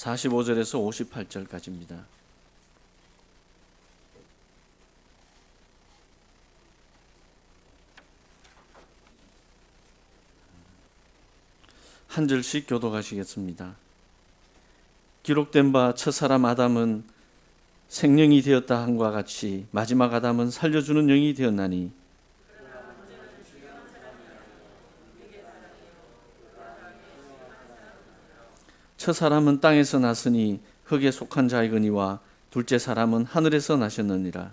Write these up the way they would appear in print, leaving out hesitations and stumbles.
45절에서 58절까지입니다. 한 절씩 교독하시겠습니다. 기록된 바 첫사람 아담은 생명이 되었다 함과 같이 마지막 아담은 살려주는 영이 되었나니 첫사람은 땅에서 났으니 흙에 속한 자이거니와 둘째 사람은 하늘에서 나셨느니라.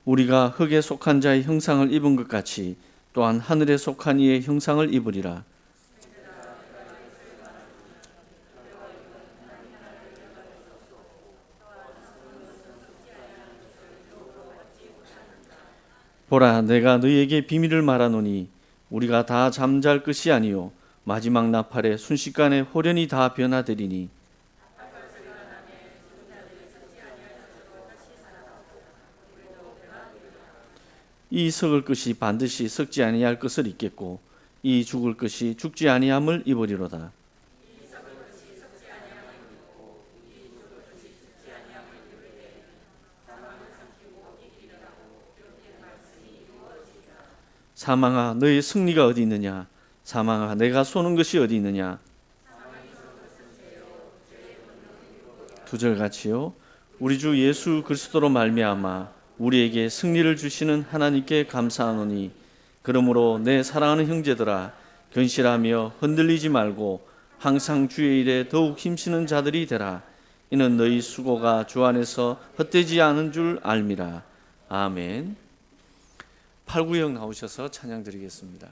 우리가 흙에 속한 자의 형상을 입은 것 같이 또한 하늘에 속한 이의 형상을 입으리라. 보라, 내가 너희에게 비밀을 말하노니 우리가 다 잠잘 것이 아니요 마지막 나팔에 순식간에 홀연히 다 변화되리니 이 썩을 것이 반드시 썩지 아니할 것을 입겠고 이 죽을 것이 죽지 아니함을 입으리로다. 사망아, 너의 승리가 어디 있느냐? 사망아, 내가 쏘는 것이 어디 있느냐? 두 절 같이요. 우리 주 예수 그리스도로 말미암아 우리에게 승리를 주시는 하나님께 감사하노니 그러므로 내 사랑하는 형제들아 견실하며 흔들리지 말고 항상 주의 일에 더욱 힘쓰는 자들이 되라. 이는 너희 수고가 주 안에서 헛되지 않은 줄 알미라. 아멘. 8구역 나오셔서 찬양 드리겠습니다.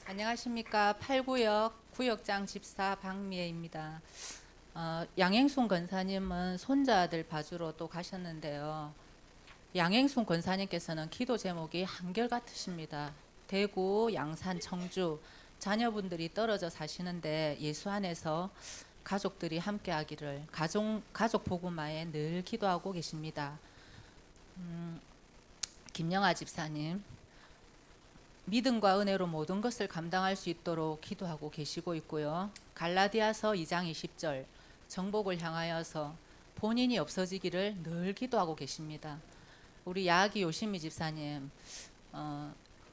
안녕하십니까. 8구역 구역장 집사 박미애입니다. 양행순 권사님은 손자들 봐주러 또 가셨는데요. 양행순 권사님께서는 기도 제목이 한결같으십니다. 대구, 양산, 청주 자녀분들이 떨어져 사시는데 예수 안에서 가족들이 함께하기를 가족 복음화에 늘 기도하고 계십니다. 김영아 집사님, 믿음과 은혜로 모든 것을 감당할 수 있도록 기도하고 계시고 있고요. 갈라디아서 2장 20절 정복을 향하여서 본인이 없어지기를 늘 기도하고 계십니다. 우리 야기 요시미 집사님,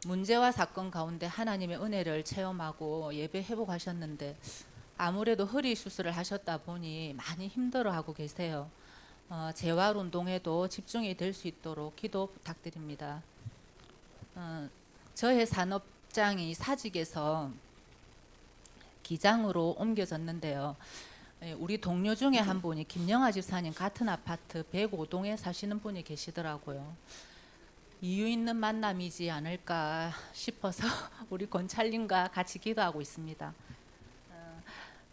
문제와 사건 가운데 하나님의 은혜를 체험하고 예배 회복하셨는데 아무래도 허리 수술을 하셨다 보니 많이 힘들어하고 계세요. 재활 운동에도 집중이 될 수 있도록 기도 부탁드립니다. 저의 산업장이 사직에서 기장으로 옮겨졌는데요. 우리 동료 중에 한 분이 김영아 집사님 같은 아파트 105동에 사시는 분이 계시더라고요. 이유 있는 만남이지 않을까 싶어서 우리 권찰님과 같이 기도하고 있습니다.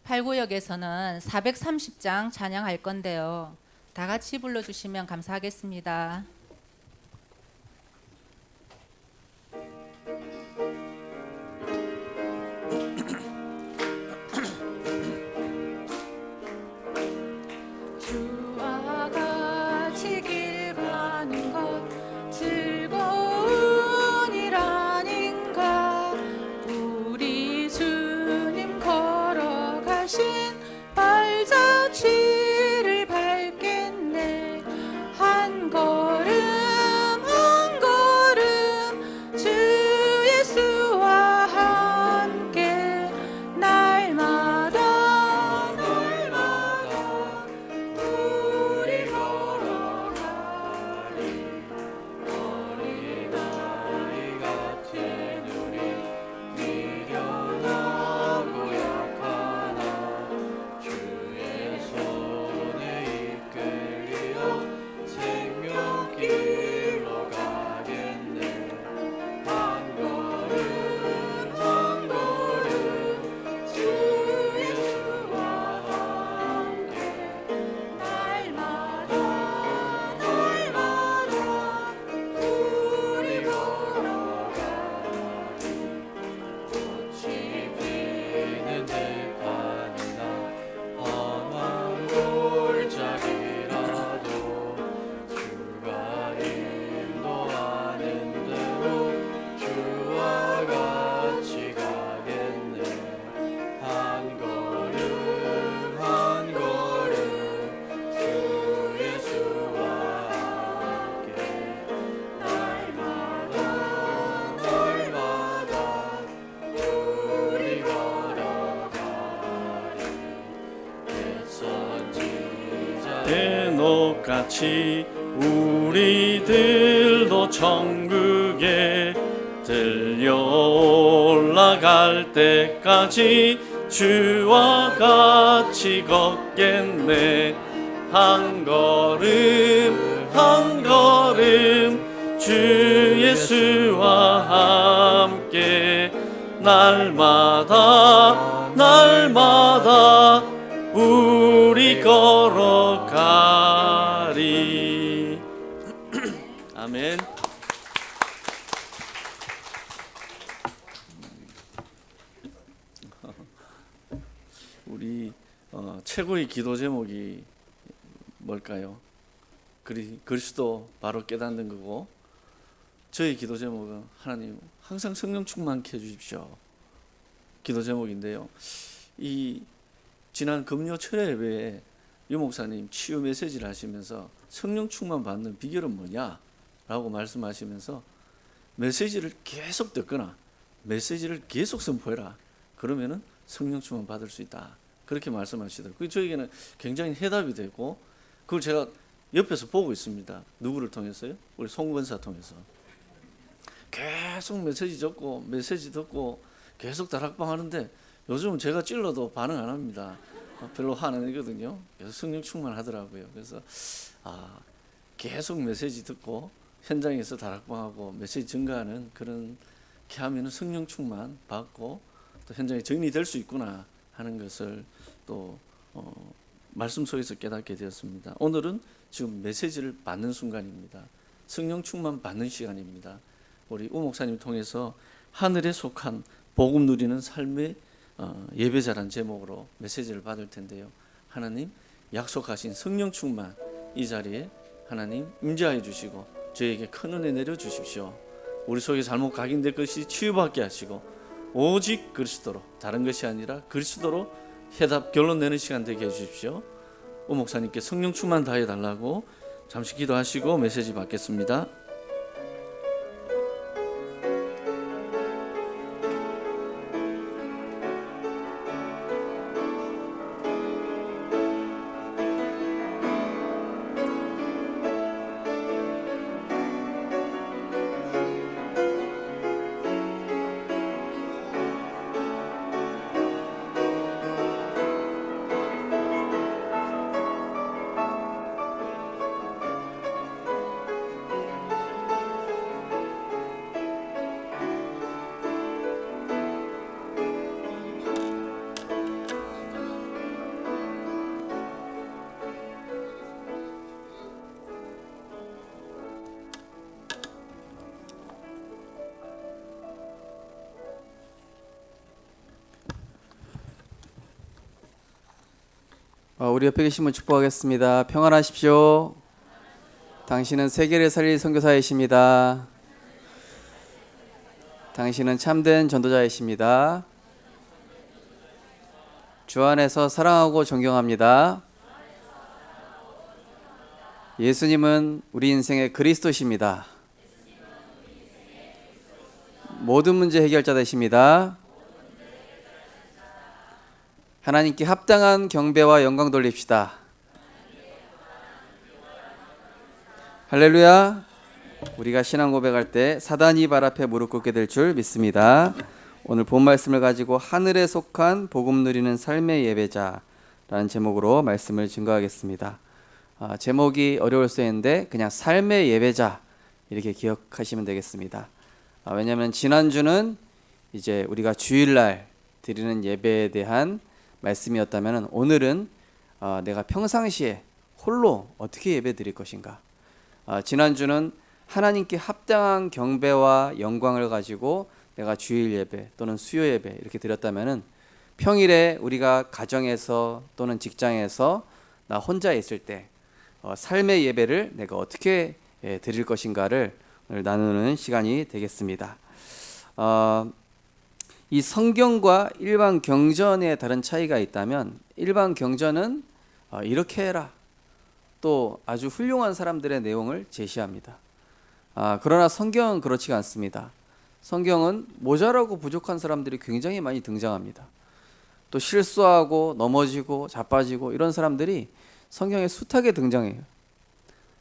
8구역에서는 430장 찬양할 건데요. 다 같이 불러주시면 감사하겠습니다. 대판이나 험한 골짜기라도 주가 인도하는 대로 주와 같이 가겠네. 한 걸음 한 걸음 주 예수와 함께 날마다 날마다 우리 걸어가리. 애선 지자 대낮같이 우리들도 천국에 들려 올라갈 때까지 주와 같이 걷겠네. 한 걸음 한 걸음 주 예수와 함께 날마다 날마다 우리 걸어가리. 아멘. 우리 최고의 기도 제목이 뭘까요? 그리스도 바로 깨닫는 거고, 저희 기도 제목은 하나님 항상 성령 충만케 해주십시오. 기도 제목인데요. 이 지난 금요 철야 예배에 유 목사님 치유 메시지를 하시면서 성령 충만 받는 비결은 뭐냐라고 말씀하시면서 메시지를 계속 듣거나 메시지를 계속 선포해라. 그러면은 성령 충만 받을 수 있다. 그렇게 말씀하시더라고요. 그게 저에게는 굉장히 해답이 되고, 그걸 제가 옆에서 보고 있습니다. 누구를 통해서요? 우리 송 권사 통해서. 계속 메시지 적고 메시지 듣고 계속 다락방 하는데 요즘은 제가 찔러도 반응 안 합니다. 별로 화 안 내거든요. 계속 성령 충만하더라고요. 그래서 계속 메시지 듣고 현장에서 다락방하고 메시지 증가하는 그런 게 하면은 성령 충만 받고 또 현장에 정리될 수 있구나 하는 것을 또 말씀 속에서 깨닫게 되었습니다. 오늘은 지금 메시지를 받는 순간입니다. 성령 충만 받는 시간입니다. 우리 우 목사님 통해서 하늘에 속한 복음 누리는 삶의 예배자란 제목으로 메시지를 받을 텐데요. 하나님 약속하신 성령 충만 이 자리에 하나님 임재하여 주시고 저에게 큰 은혜 내려 주십시오. 우리 속에 잘못 각인된 것이 치유받게 하시고 오직 그리스도로, 다른 것이 아니라 그리스도로 해답 결론 내는 시간 되게 해주십시오. 우 목사님께 성령 충만 다해 달라고 잠시 기도하시고 메시지 받겠습니다. 우리 옆에 계신 분 축복하겠습니다. 평안하십시오. 당신은 세계를 살릴 선교사이십니다. 당신은 참된 전도자이십니다. 주 안에서 사랑하고 존경합니다. 예수님은 우리 인생의 그리스도십니다. 모든 문제 해결자 되십니다. 하나님께 합당한 경배와 영광 돌립시다. 할렐루야. 우리가 신앙 고백할 때 사단이 발 앞에 무릎 꿇게 될 줄 믿습니다. 오늘 본 말씀을 가지고 하늘에 속한 복음 누리는 삶의 예배자라는 제목으로 말씀을 증거하겠습니다. 제목이 어려울 수 있는데 그냥 삶의 예배자 이렇게 기억하시면 되겠습니다. 왜냐하면 지난주는 이제 우리가 주일날 드리는 예배에 대한 말씀이었다면 오늘은 내가 평상시에 홀로 어떻게 예배 드릴 것인가. 지난주는 하나님께 합당한 경배와 영광을 가지고 내가 주일 예배 또는 수요 예배 이렇게 드렸다면 평일에 우리가 가정에서 또는 직장에서 나 혼자 있을 때 삶의 예배를 내가 어떻게 드릴 것인가를 오늘 나누는 시간이 되겠습니다. 이 성경과 일반 경전에 다른 차이가 있다면, 일반 경전은 이렇게 해라, 또 아주 훌륭한 사람들의 내용을 제시합니다. 그러나 성경은 그렇지가 않습니다. 성경은 모자라고 부족한 사람들이 굉장히 많이 등장합니다. 또 실수하고 넘어지고 자빠지고 이런 사람들이 성경에 숱하게 등장해요.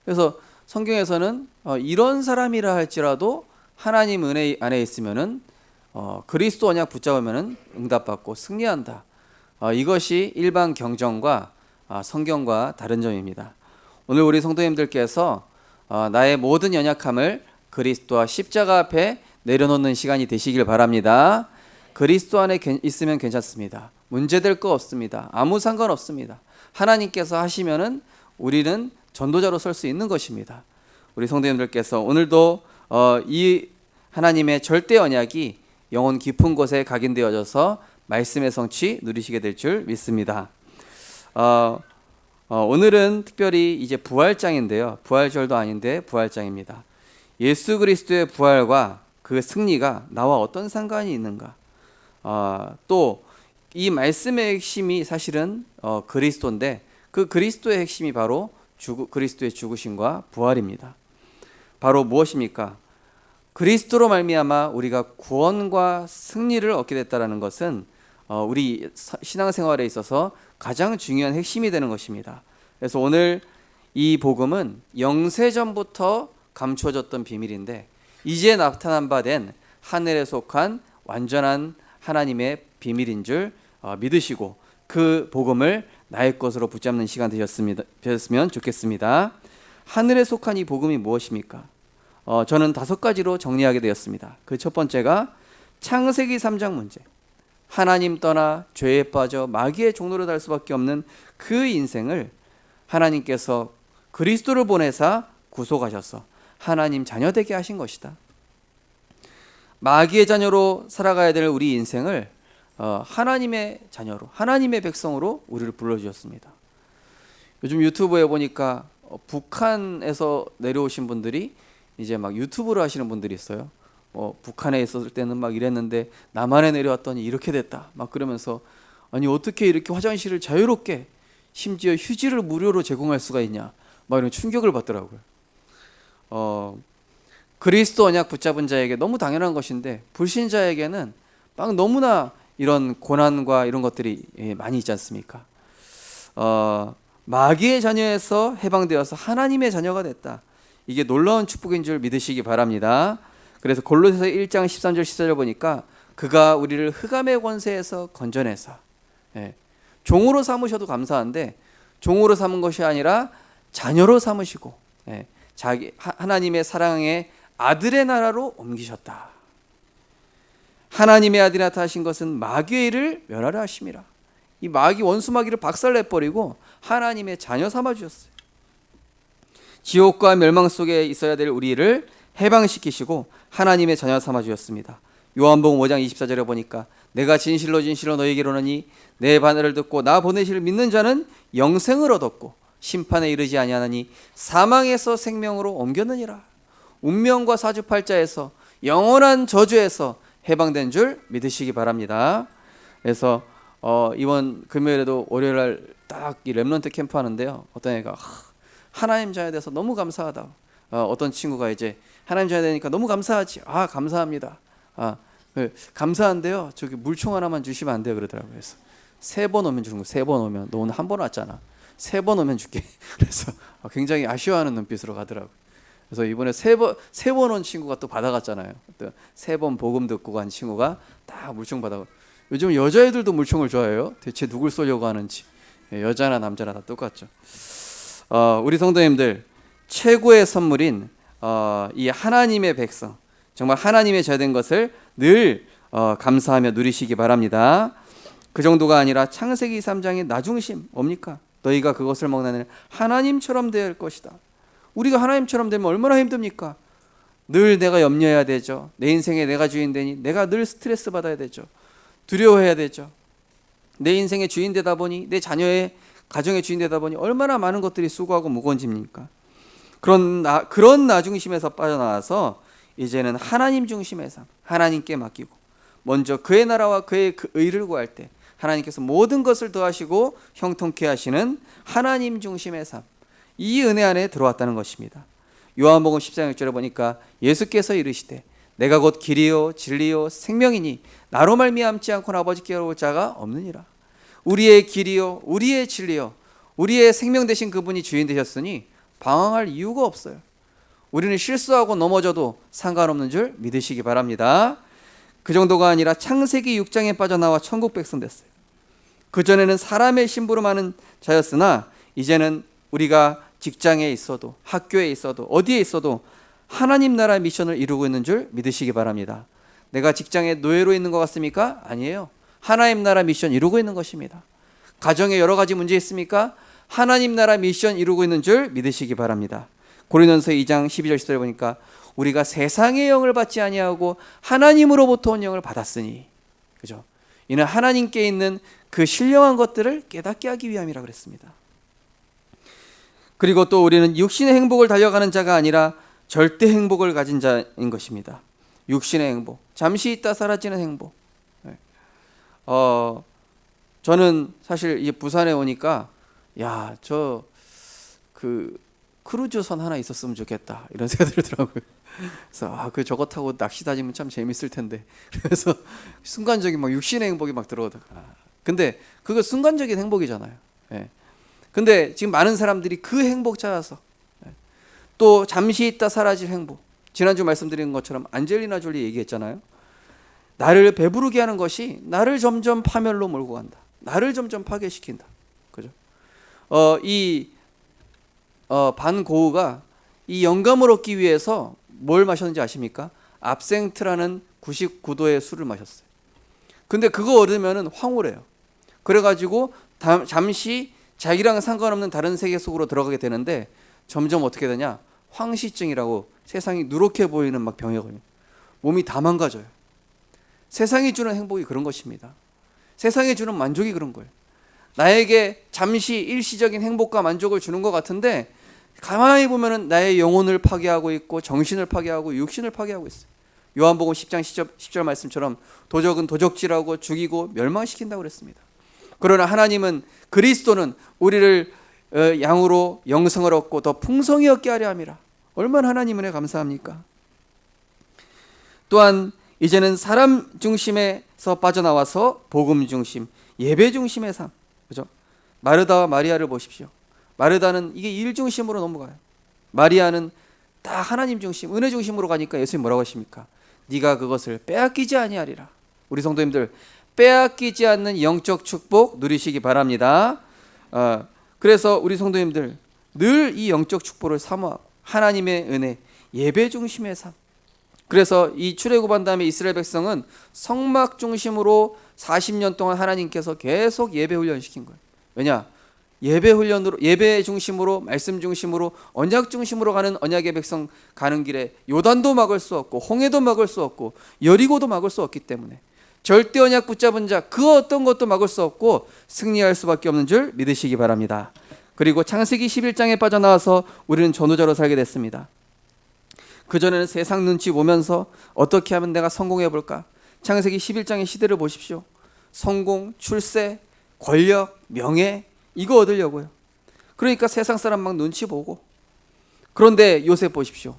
그래서 성경에서는 이런 사람이라 할지라도 하나님 은혜 안에 있으면은 그리스도 언약 붙잡으면은 응답받고 승리한다. 이것이 일반 경전과 성경과 다른 점입니다. 오늘 우리 성도님들께서 나의 모든 연약함을 그리스도와 십자가 앞에 내려놓는 시간이 되시길 바랍니다. 그리스도 안에 있으면 괜찮습니다. 문제될 거 없습니다. 아무 상관없습니다. 하나님께서 하시면은 우리는 전도자로 설 수 있는 것입니다. 우리 성도님들께서 오늘도 이 하나님의 절대 언약이 영혼 깊은 곳에 각인되어져서 말씀의 성취 누리시게 될 줄 믿습니다. 오늘은 특별히 이제 부활장인데요. 부활절도 아닌데 부활장입니다. 예수 그리스도의 부활과 그 승리가 나와 어떤 상관이 있는가? 또 이 말씀의 핵심이 사실은 그리스도인데, 그 그리스도의 핵심이 바로 그리스도의 죽으심과 부활입니다. 바로 무엇입니까? 그리스도로 말미암아 우리가 구원과 승리를 얻게 됐다는 것은 우리 신앙생활에 있어서 가장 중요한 핵심이 되는 것입니다. 그래서 오늘 이 복음은 영세전부터 감춰졌던 비밀인데 이제 나타난 바 된 하늘에 속한 완전한 하나님의 비밀인 줄 믿으시고 그 복음을 나의 것으로 붙잡는 시간 되셨으면 좋겠습니다. 하늘에 속한 이 복음이 무엇입니까? 저는 5가지로 정리하게 되었습니다. 그 첫 번째가 창세기 3장 문제. 하나님 떠나 죄에 빠져 마귀의 종로로 달 수밖에 없는 그 인생을 하나님께서 그리스도를 보내사 구속하셔서 하나님 자녀 되게 하신 것이다. 마귀의 자녀로 살아가야 될 우리 인생을 하나님의 자녀로, 하나님의 백성으로 우리를 불러주셨습니다. 요즘 유튜브에 보니까 북한에서 내려오신 분들이 이제 막 유튜브를 하시는 분들이 있어요. 북한에 있었을 때는 막 이랬는데 남한에 내려왔더니 이렇게 됐다 막 그러면서, 아니 어떻게 이렇게 화장실을 자유롭게 심지어 휴지를 무료로 제공할 수가 있냐 막 이런 충격을 받더라고요. 그리스도 언약 붙잡은 자에게 너무 당연한 것인데 불신자에게는 막 너무나 이런 고난과 이런 것들이 많이 있지 않습니까? 마귀의 자녀에서 해방되어서 하나님의 자녀가 됐다. 이게 놀라운 축복인 줄 믿으시기 바랍니다. 그래서 골로새서 1장 13절 14절 보니까 그가 우리를 흑암의 권세에서 건져내사, 종으로 삼으셔도 감사한데 종으로 삼은 것이 아니라 자녀로 삼으시고 자기 하나님의 사랑의 아들의 나라로 옮기셨다. 하나님의 아들이 나타나신 것은 마귀의 일을 멸하려 하심이라. 이 마귀 원수 마귀를 박살내버리고 하나님의 자녀 삼아 주셨어요. 지옥과 멸망 속에 있어야 될 우리를 해방시키시고 하나님의 자녀 삼아 주셨습니다. 요한복음 5장 24절에 보니까 내가 진실로 진실로 너희에게 이르노니 내 바늘을 듣고 나 보내시를 믿는 자는 영생을 얻었고 심판에 이르지 아니하나니 사망에서 생명으로 옮겼느니라. 운명과 사주팔자에서 영원한 저주에서 해방된 줄 믿으시기 바랍니다. 그래서 이번 금요일에도 월요일날 딱 이 렘넌트 캠프 하는데요. 어떤 애가 하나님 자녀 돼서 너무 감사하다. 어떤 친구가 이제 하나님 자녀 되니까 너무 감사하지. 감사합니다. 감사한데요. 저기 물총 하나만 주시면 안 돼요 그러더라고요. 그래서 3번 오면 주는 거. 3번 오면 너 오늘 1번 왔잖아. 3번 오면 줄게. 그래서 굉장히 아쉬워하는 눈빛으로 가더라고요. 그래서 이번에 3번 온 친구가 또 받아갔잖아요. 또 3번 복음 듣고 간 친구가 딱 물총 받아가. 요즘 여자애들도 물총을 좋아해요. 대체 누굴 쏘려고 하는지. 여자나 남자나 다 똑같죠. 우리 성도님들, 최고의 선물인 이 하나님의 백성, 정말 하나님의 자된 것을 늘 감사하며 누리시기 바랍니다. 그 정도가 아니라 창세기 3장의 나중심 뭡니까? 너희가 그것을 먹는 하나님처럼 될 것이다. 우리가 하나님처럼 되면 얼마나 힘듭니까? 늘 내가 염려해야 되죠. 내 인생에 내가 주인 되니 내가 늘 스트레스 받아야 되죠. 두려워해야 되죠. 내 인생의 주인 되다 보니, 내 자녀의 가정의 주인 되다 보니 얼마나 많은 것들이 수고하고 무거워집니까? 그런 나 중심에서 빠져나와서 이제는 하나님 중심의 삶, 하나님께 맡기고 먼저 그의 나라와 그의 그 의를 구할 때 하나님께서 모든 것을 더하시고 형통케 하시는 하나님 중심의 삶, 이 은혜 안에 들어왔다는 것입니다. 요한복음 10장 1절에 보니까 예수께서 이르시되 내가 곧 길이요 진리요 생명이니 나로 말미암지 않고는 아버지께로 올 자가 없느니라. 우리의 길이요 우리의 진리요 우리의 생명 되신 그분이 주인 되셨으니 방황할 이유가 없어요. 우리는 실수하고 넘어져도 상관없는 줄 믿으시기 바랍니다. 그 정도가 아니라 창세기 6장에 빠져나와 천국 백성 됐어요. 그전에는 사람의 심부름하는 자였으나 이제는 우리가 직장에 있어도 학교에 있어도 어디에 있어도 하나님 나라 미션을 이루고 있는 줄 믿으시기 바랍니다. 내가 직장에 노예로 있는 것 같습니까? 아니에요. 하나님 나라 미션 이루고 있는 것입니다. 가정에 여러 가지 문제 있습니까? 하나님 나라 미션 이루고 있는 줄 믿으시기 바랍니다. 고린도전서 2장 12절 10절에 보니까 우리가 세상의 영을 받지 아니하고 하나님으로부터 온 영을 받았으니, 그죠? 이는 하나님께 있는 그 신령한 것들을 깨닫게 하기 위함이라 그랬습니다. 그리고 또 우리는 육신의 행복을 달려가는 자가 아니라 절대 행복을 가진 자인 것입니다. 육신의 행복, 잠시 있다 사라지는 행복. 저는 사실 이 부산에 오니까 저 크루즈선 하나 있었으면 좋겠다 이런 생각이 들더라고요. 그래서 저거 타고 낚시 다니면 참 재밌을 텐데. 그래서 순간적인 막 육신의 행복이 막 들어오다가 근데 그거 순간적인 행복이잖아요. 근데 지금 많은 사람들이 그 행복 찾아서 또 잠시 있다 사라질 행복. 지난주 말씀드린 것처럼 안젤리나 졸리 얘기했잖아요. 나를 배부르게 하는 것이 나를 점점 파멸로 몰고 간다. 나를 점점 파괴시킨다. 그죠? 반 고흐가 이 영감을 얻기 위해서 뭘 마셨는지 아십니까? 압생트라는 99도의 술을 마셨어요. 근데 그거 얻으면은 황홀해요. 그래가지고 잠시 자기랑 상관없는 다른 세계 속으로 들어가게 되는데 점점 어떻게 되냐? 황시증이라고 세상이 누렇게 보이는 막 병에 걸려요. 몸이 다 망가져요. 세상이 주는 행복이 그런 것입니다. 세상이 주는 만족이 그런 거예요. 나에게 잠시 일시적인 행복과 만족을 주는 것 같은데 가만히 보면은 나의 영혼을 파괴하고 있고 정신을 파괴하고 육신을 파괴하고 있어요. 요한복음 10장 10절 말씀처럼 도적은 도적질하고 죽이고 멸망시킨다고 그랬습니다. 그러나 하나님은 그리스도는 우리를 양으로 영생을 얻고 더 풍성히 얻게 하려 함이라. 얼마나 하나님 은혜 감사합니까? 또한 이제는 사람 중심에서 빠져나와서 복음 중심, 예배 중심의 삶. 그죠? 마르다와 마리아를 보십시오. 마르다는 이게 일 중심으로 넘어가요. 마리아는 다 하나님 중심, 은혜 중심으로 가니까 예수님 뭐라고 하십니까? 네가 그것을 빼앗기지 아니하리라. 우리 성도님들 빼앗기지 않는 영적 축복 누리시기 바랍니다. 그래서 우리 성도님들 늘 이 영적 축복을 사모하고 하나님의 은혜, 예배 중심의 삶. 그래서 이 출애굽한 다음에 이스라엘 백성은 성막 중심으로 40년 동안 하나님께서 계속 예배 훈련시킨 거예요. 왜냐? 예배 훈련으로, 예배 중심으로, 말씀 중심으로, 언약 중심으로 가는 언약의 백성 가는 길에 요단도 막을 수 없고 홍해도 막을 수 없고 여리고도 막을 수 없기 때문에 절대 언약 붙잡은 자 그 어떤 것도 막을 수 없고 승리할 수밖에 없는 줄 믿으시기 바랍니다. 그리고 창세기 11장에 빠져나와서 우리는 전후자로 살게 됐습니다. 그전에는 세상 눈치 보면서 어떻게 하면 내가 성공해 볼까? 창세기 11장의 시대를 보십시오. 성공, 출세, 권력, 명예 이거 얻으려고요. 그러니까 세상 사람 막 눈치 보고. 그런데 요셉 보십시오.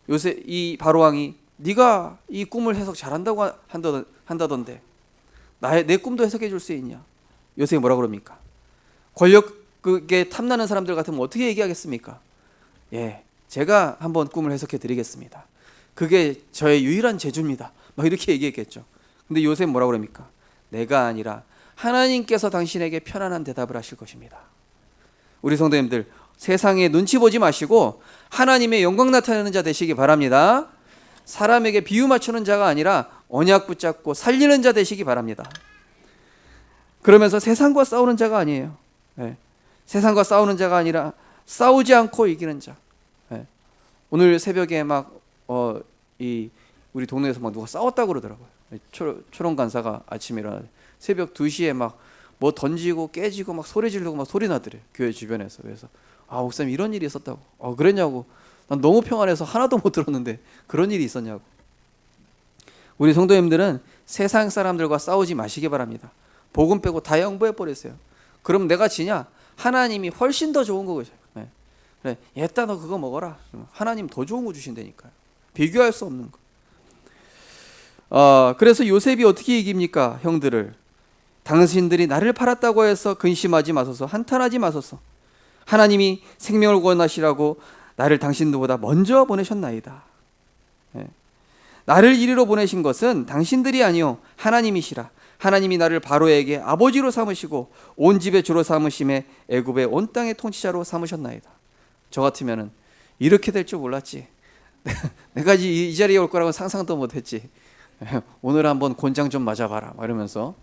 요셉 이 바로왕이 네가 이 꿈을 해석 잘한다고 한다던데 내 꿈도 해석해 줄 수 있냐? 요셉이 뭐라 그럽니까? 권력에 탐나는 사람들 같으면 어떻게 얘기하겠습니까? 제가 한번 꿈을 해석해 드리겠습니다. 그게 저의 유일한 재주입니다. 막 이렇게 얘기했겠죠. 근데 요셉 뭐라 그럽니까? 내가 아니라 하나님께서 당신에게 편안한 대답을 하실 것입니다. 우리 성도님들 세상에 눈치 보지 마시고 하나님의 영광 나타내는 자 되시기 바랍니다. 사람에게 비유 맞추는 자가 아니라 언약 붙잡고 살리는 자 되시기 바랍니다. 그러면서 세상과 싸우는 자가 아니에요. 세상과 싸우는 자가 아니라 싸우지 않고 이기는 자. 오늘 새벽에 우리 동네에서 막 누가 싸웠다고 그러더라고요. 초롱 간사가 아침에 일어나 새벽 2시에 막 뭐 던지고 깨지고 막 소리 지르고 막 소리 나더래, 교회 주변에서. 그래서 목사님 이런 일이 있었다고. 그랬냐고. 난 너무 평안해서 하나도 못 들었는데 그런 일이 있었냐고. 우리 성도님들은 세상 사람들과 싸우지 마시기 바랍니다. 복음 빼고 다 양보해 버렸어요. 그럼 내가 지냐? 하나님이 훨씬 더 좋은 거죠. 네. 그래, 얘따 너 그거 먹어라. 하나님 더 좋은 거 주신다니까요. 비교할 수 없는 거. 그래서 요셉이 어떻게 이깁니까? 형들을. 당신들이 나를 팔았다고 해서 근심하지 마소서, 한탄하지 마소서. 하나님이 생명을 구원하시라고 나를 당신들보다 먼저 보내셨나이다. 네. 나를 이리로 보내신 것은 당신들이 아니요 하나님이시라. 하나님이 나를 바로에게 아버지로 삼으시고 온 집의 주로 삼으심에 애굽의 온 땅의 통치자로 삼으셨나이다. 저 같으면은 이렇게 될 줄 몰랐지. 내가 이 자리에 올 거라고 상상도 못했지. 오늘 한번 곤장 좀 맞아봐라 이러면서.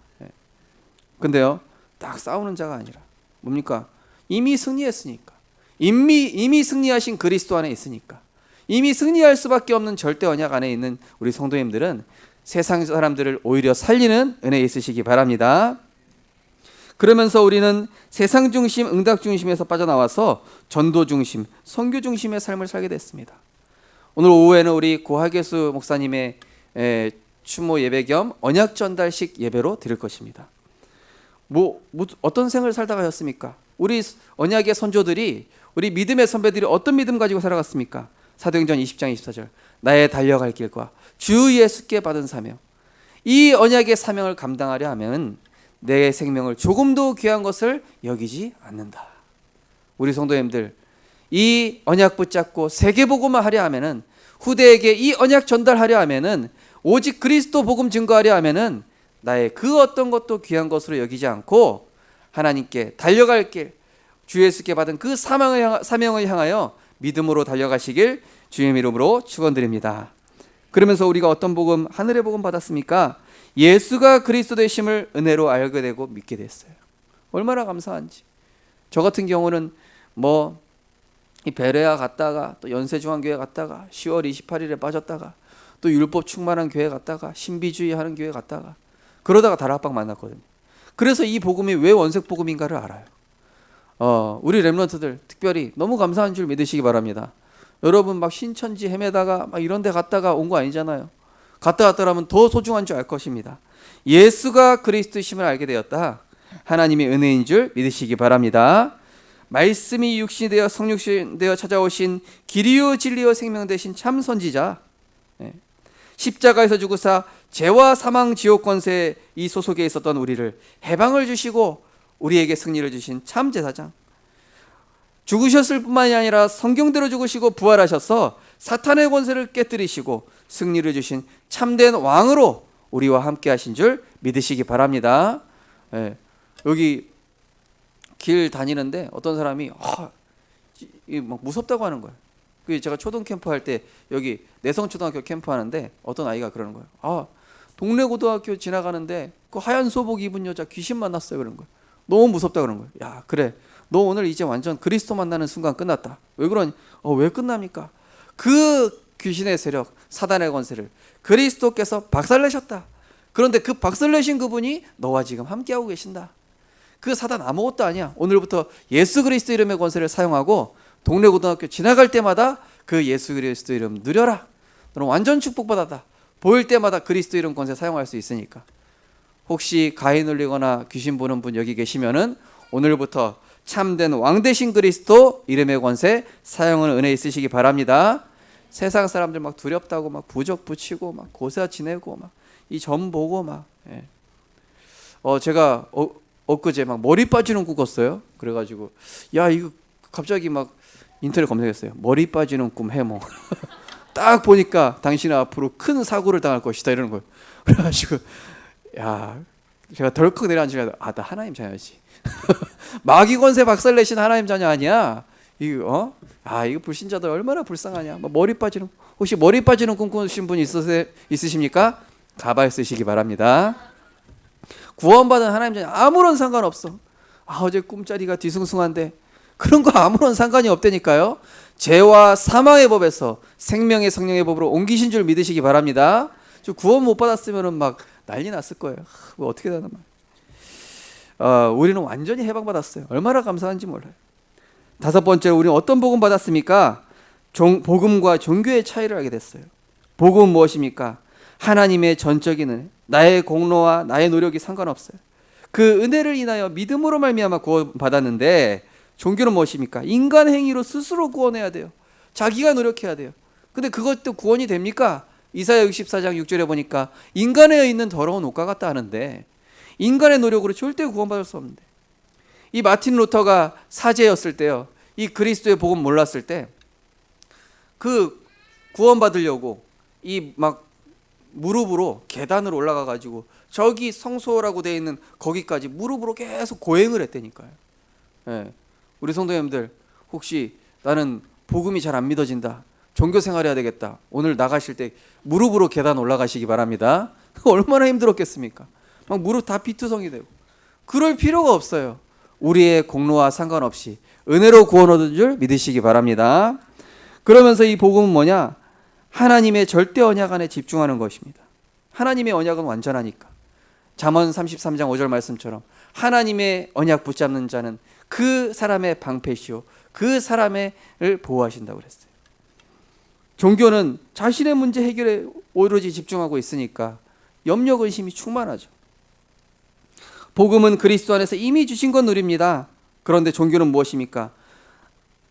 근데요, 딱 싸우는 자가 아니라 뭡니까? 이미 승리했으니까. 이미 승리하신 그리스도 안에 있으니까. 이미 승리할 수밖에 없는 절대 언약 안에 있는 우리 성도님들은 세상 사람들을 오히려 살리는 은혜 있으시기 바랍니다. 그러면서 우리는 세상 중심, 응답 중심에서 빠져나와서 전도 중심, 선교 중심의 삶을 살게 됐습니다. 오늘 오후에는 우리 고하계수 목사님의 추모 예배 겸 언약 전달식 예배로 드릴 것입니다. 어떤 생을 살다가 하셨습니까? 우리 언약의 선조들이, 우리 믿음의 선배들이 어떤 믿음 가지고 살아갔습니까? 사도행전 20장 24절, 나의 달려갈 길과 주 예수께 받은 사명. 이 언약의 사명을 감당하려 하면 내 생명을 조금도 귀한 것을 여기지 않는다. 우리 성도님들, 이 언약 붙잡고 세계복음화 하려 하면은, 후대에게 이 언약 전달하려 하면은, 오직 그리스도 복음 증거하려 하면은 나의 그 어떤 것도 귀한 것으로 여기지 않고 하나님께 달려갈 길, 주 예수께 받은 그 사명을 향하여 믿음으로 달려가시길 주님의 이름으로 축원드립니다. 그러면서 우리가 어떤 복음, 하늘의 복음 받았습니까? 예수가 그리스도 되심을 은혜로 알게 되고 믿게 됐어요. 얼마나 감사한지. 저 같은 경우는 이 베레아 갔다가 또 연세중앙교회 갔다가 10월 28일에 빠졌다가 또 율법 충만한 교회 갔다가 신비주의 하는 교회 갔다가 그러다가 다락방 만났거든요. 그래서 이 복음이 왜 원색 복음인가를 알아요. 우리 렘넌트들 특별히 너무 감사한 줄 믿으시기 바랍니다. 여러분 막 신천지 헤매다가 막 이런 데 갔다가 온 거 아니잖아요. 갔다 왔더라면 더 소중한 줄 알 것입니다. 예수가 그리스도심을 알게 되었다. 하나님의 은혜인 줄 믿으시기 바랍니다. 말씀이 육신이 되어 성육신 되어 찾아오신 길이요 진리요 생명 되신 참 선지자, 십자가에서 죽으사 죄와 사망 지옥 권세 이 소속에 있었던 우리를 해방을 주시고 우리에게 승리를 주신 참 제사장, 죽으셨을 뿐만이 아니라 성경대로 죽으시고 부활하셔서 사탄의 권세를 깨뜨리시고 승리를 주신 참된 왕으로 우리와 함께 하신 줄 믿으시기 바랍니다. 여기 길 다니는데 어떤 사람이 막 무섭다고 하는 거예요. 제가 초등 캠프 할 때 여기 내성초등학교 캠프 하는데 어떤 아이가 그러는 거예요. 동네 고등학교 지나가는데 그 하얀 소복 입은 여자 귀신 만났어요. 그런 거예요. 너무 무섭다 그런 거예요. 야, 그래. 너 오늘 이제 완전 그리스도 만나는 순간 끝났다. 왜 그러니? 왜 끝납니까? 그 귀신의 세력, 사단의 권세를 그리스도께서 박살내셨다. 그런데 그 박살내신 그분이 너와 지금 함께하고 계신다. 그 사단 아무것도 아니야. 오늘부터 예수 그리스도 이름의 권세를 사용하고 동네 고등학교 지나갈 때마다 그 예수 그리스도 이름 누려라. 너는 완전 축복받았다. 보일 때마다 그리스도 이름 권세 사용할 수 있으니까. 혹시 가위 눌리거나 귀신 보는 분 여기 계시면은 오늘부터 참된 왕 되신 그리스도 이름의 권세 사용하는 은혜 있으시기 바랍니다. 세상 사람들 막 두렵다고 막 부적 붙이고 막 고사 지내고 막 이 점 보고 제가 엊그제 막 머리 빠지는 꿈 꿨어요. 그래가지고 야 이거 갑자기 막 인터넷 검색했어요. 머리 빠지는 꿈 해몽. 딱 보니까 당신은 앞으로 큰 사고를 당할 것이다 이러는 거예요. 그래가지고 야 제가 덜컥 내려앉으니까 나 하나님 자녀지. 마귀 권세 박살내신 하나님 자녀 아니야? 이거 이거 불신자들 얼마나 불쌍하냐. 머리 빠지는, 혹시 머리 빠지는 꿈 꾸신 분 있으십니까? 가발 쓰시기 바랍니다. 구원받은 하나님 자녀 아무런 상관없어. 어제 꿈자리가 뒤숭숭한데 그런 거 아무런 상관이 없다니까요. 죄와 사망의 법에서 생명의 성령의 법으로 옮기신 줄 믿으시기 바랍니다. 저 구원 못 받았으면 막 난리 났을 거예요. 뭐 어떻게 되나 말. 우리는 완전히 해방받았어요. 얼마나 감사한지 몰라요. 다섯 번째로 우리는 어떤 복음 받았습니까? 복음과 종교의 차이를 알게 됐어요. 복음은 무엇입니까? 하나님의 전적인 은혜, 나의 공로와 나의 노력이 상관없어요. 그 은혜를 인하여 믿음으로 말미암아 구원받았는데, 종교는 무엇입니까? 인간 행위로 스스로 구원해야 돼요. 자기가 노력해야 돼요. 근데 그것도 구원이 됩니까? 이사야 64장 6절에 보니까 인간에 있는 더러운 옷과 같다 하는데, 인간의 노력으로 절대 구원받을 수 없는데, 이 마틴 루터가 사제였을 때요, 이 그리스도의 복음 몰랐을 때 그 구원받으려고 이 막 무릎으로 계단을 올라가 가지고 저기 성소라고 되어 있는 거기까지 무릎으로 계속 고행을 했다니까요. 예. 우리 성도님들, 혹시 나는 복음이 잘 안 믿어진다, 종교 생활해야 되겠다, 오늘 나가실 때 무릎으로 계단 올라가시기 바랍니다. 얼마나 힘들었겠습니까? 막 무릎 다 비투성이 되고. 그럴 필요가 없어요. 우리의 공로와 상관없이 은혜로 구원 얻은 줄 믿으시기 바랍니다. 그러면서 이 복음은 뭐냐? 하나님의 절대 언약 안에 집중하는 것입니다. 하나님의 언약은 완전하니까. 잠언 33장 5절 말씀처럼 하나님의 언약 붙잡는 자는 그 사람의 방패시오, 그 사람을 보호하신다고 그랬어요. 종교는 자신의 문제 해결에 오로지 집중하고 있으니까 염려 근심이 충만하죠. 복음은 그리스도 안에서 이미 주신 건 누립니다. 그런데 종교는 무엇입니까?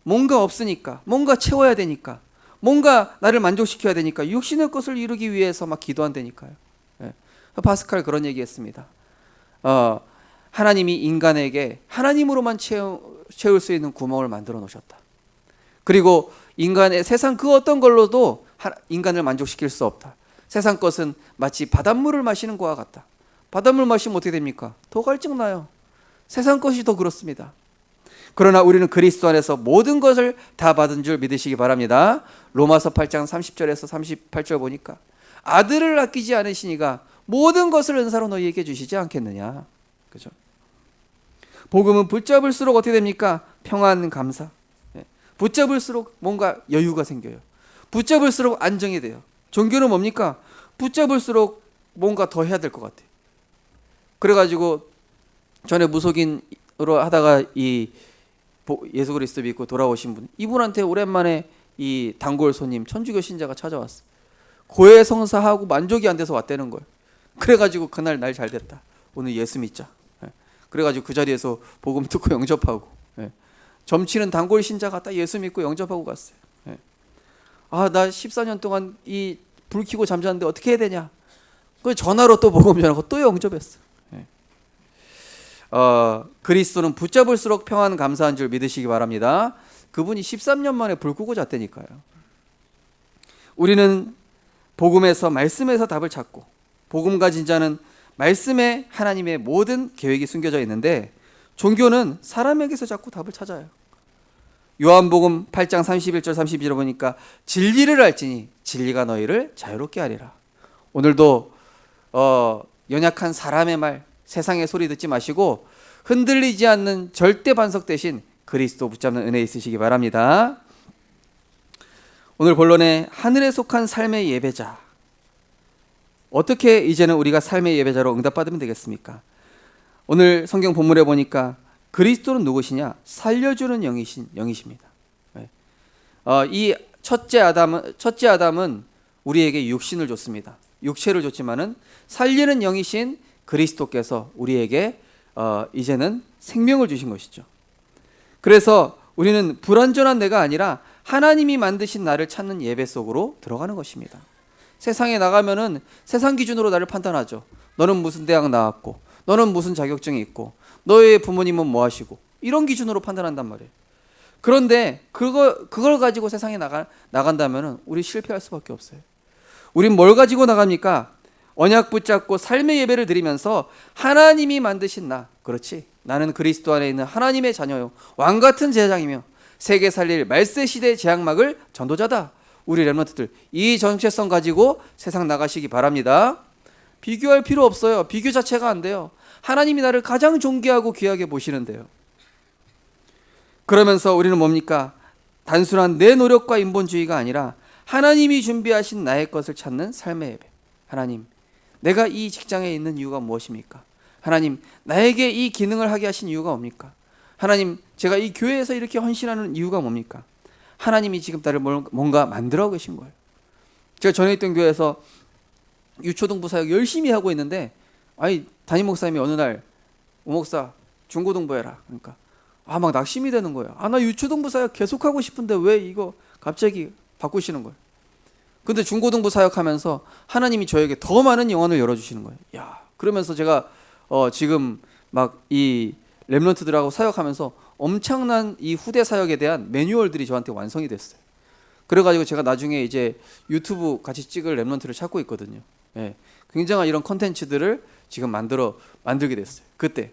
뭔가 없으니까, 뭔가 채워야 되니까, 뭔가 나를 만족시켜야 되니까, 육신의 것을 이루기 위해서 막 기도한다니까요. 예. 파스칼 그런 얘기했습니다. 하나님이 인간에게 하나님으로만 채울 수 있는 구멍을 만들어 놓으셨다. 그리고 인간의 세상 그 어떤 걸로도 인간을 만족시킬 수 없다. 세상 것은 마치 바닷물을 마시는 것과 같다. 바닷물 마시면 어떻게 됩니까? 더 갈증나요. 세상 것이 더 그렇습니다. 그러나 우리는 그리스도 안에서 모든 것을 다 받은 줄 믿으시기 바랍니다. 로마서 8장 30절에서 38절 보니까 아들을 아끼지 않으시니가 모든 것을 은사로 너희에게 주시지 않겠느냐. 그죠? 복음은 붙잡을수록 어떻게 됩니까? 평안, 감사. 붙잡을수록 뭔가 여유가 생겨요. 붙잡을수록 안정이 돼요. 종교는 뭡니까? 붙잡을수록 뭔가 더 해야 될 것 같아요. 그래가지고 전에 무속인으로 하다가 이 예수 그리스도 믿고 돌아오신 분, 이분한테 오랜만에 이 단골 손님 천주교 신자가 찾아왔어. 고해성사하고 만족이 안 돼서 왔다는 거예요. 그래가지고 그날 날 잘 됐다, 오늘 예수 믿자. 그래가지고 그 자리에서 복음 듣고 영접하고, 점치는 단골 신자가 딱 예수 믿고 영접하고 갔어요. 나 14년 동안 이 불 켜고 잠자는데 어떻게 해야 되냐. 그 전화로 또 복음 전하고 또 영접했어. 그리스도는 붙잡을수록 평안, 감사한 줄 믿으시기 바랍니다. 그분이 13년 만에 불 끄고 잤다니까요. 우리는 복음에서, 말씀에서 답을 찾고, 복음 가진 자는 말씀에 하나님의 모든 계획이 숨겨져 있는데, 종교는 사람에게서 자꾸 답을 찾아요. 요한복음 8장 31절 32절 보니까 진리를 알지니 진리가 너희를 자유롭게 하리라. 오늘도 연약한 사람의 말, 세상의 소리 듣지 마시고 흔들리지 않는 절대 반석 대신 그리스도 붙잡는 은혜 있으시기 바랍니다. 오늘 본론에 하늘에 속한 삶의 예배자, 어떻게 이제는 우리가 삶의 예배자로 응답받으면 되겠습니까? 오늘 성경 본문에 보니까 그리스도는 누구시냐? 살려주는 영이십니다. 이 첫째 아담은 우리에게 육신을 줬습니다. 육체를 줬지만은 살리는 영이신 그리스도께서 우리에게 이제는 생명을 주신 것이죠. 그래서 우리는 불완전한 내가 아니라 하나님이 만드신 나를 찾는 예배 속으로 들어가는 것입니다. 세상에 나가면은 세상 기준으로 나를 판단하죠. 너는 무슨 대학 나왔고, 너는 무슨 자격증이 있고, 너의 부모님은 뭐 하시고, 이런 기준으로 판단한단 말이에요. 그런데 그걸 가지고 세상에 나간다면은 우리 실패할 수밖에 없어요. 우린 뭘 가지고 나갑니까? 언약 붙잡고 삶의 예배를 드리면서 하나님이 만드신 나, 그렇지, 나는 그리스도 안에 있는 하나님의 자녀요, 왕같은 제사장이며 세계 살릴 말세 시대의 재앙막을 전도자다. 우리 렘넌트들 이 정체성 가지고 세상 나가시기 바랍니다. 비교할 필요 없어요. 비교 자체가 안 돼요. 하나님이 나를 가장 존귀하고 귀하게 보시는데요. 그러면서 우리는 뭡니까? 단순한 내 노력과 인본주의가 아니라 하나님이 준비하신 나의 것을 찾는 삶의 예배. 하나님, 내가 이 직장에 있는 이유가 무엇입니까? 하나님, 나에게 이 기능을 하게 하신 이유가 뭡니까? 하나님, 제가 이 교회에서 이렇게 헌신하는 이유가 뭡니까? 하나님이 지금 나를 뭔가 만들어 계신 거예요. 제가 전에 있던 교회에서 유초등부 사역 열심히 하고 있는데, 아니 담임 목사님이 어느 날 오 목사 중고등부 해라. 그러니까 막 낙심이 되는 거예요. 나 유초등부 사역 계속 하고 싶은데 왜 이거 갑자기 바꾸시는 거예요? 근데 중고등부 사역하면서 하나님이 저에게 더 많은 영혼을 열어주시는 거예요. 야, 그러면서 제가 지금 막 이 렘넌트들하고 사역하면서 엄청난 이 후대 사역에 대한 매뉴얼들이 저한테 완성이 됐어요. 그래가지고 제가 나중에 이제 유튜브 같이 찍을 렘넌트를 찾고 있거든요. 예, 굉장한 이런 컨텐츠들을 지금 만들게 됐어요. 그때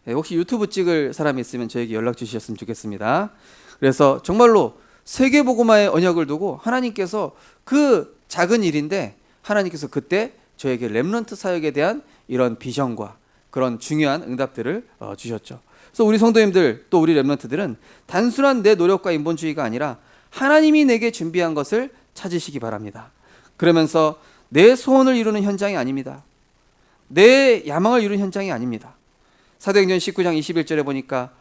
혹시 유튜브 찍을 사람이 있으면 저에게 연락 주셨으면 좋겠습니다. 그래서 정말로 세계복음화의 언약을 두고 하나님께서 그 작은 일인데 하나님께서 그때 저에게 렘넌트 사역에 대한 이런 비전과 그런 중요한 응답들을 주셨죠. 그래서 우리 성도님들 또 우리 렘넌트들은 단순한 내 노력과 인본주의가 아니라 하나님이 내게 준비한 것을 찾으시기 바랍니다. 그러면서 내 소원을 이루는 현장이 아닙니다. 내 야망을 이루는 현장이 아닙니다. 사도행전 19장 21절에 보니까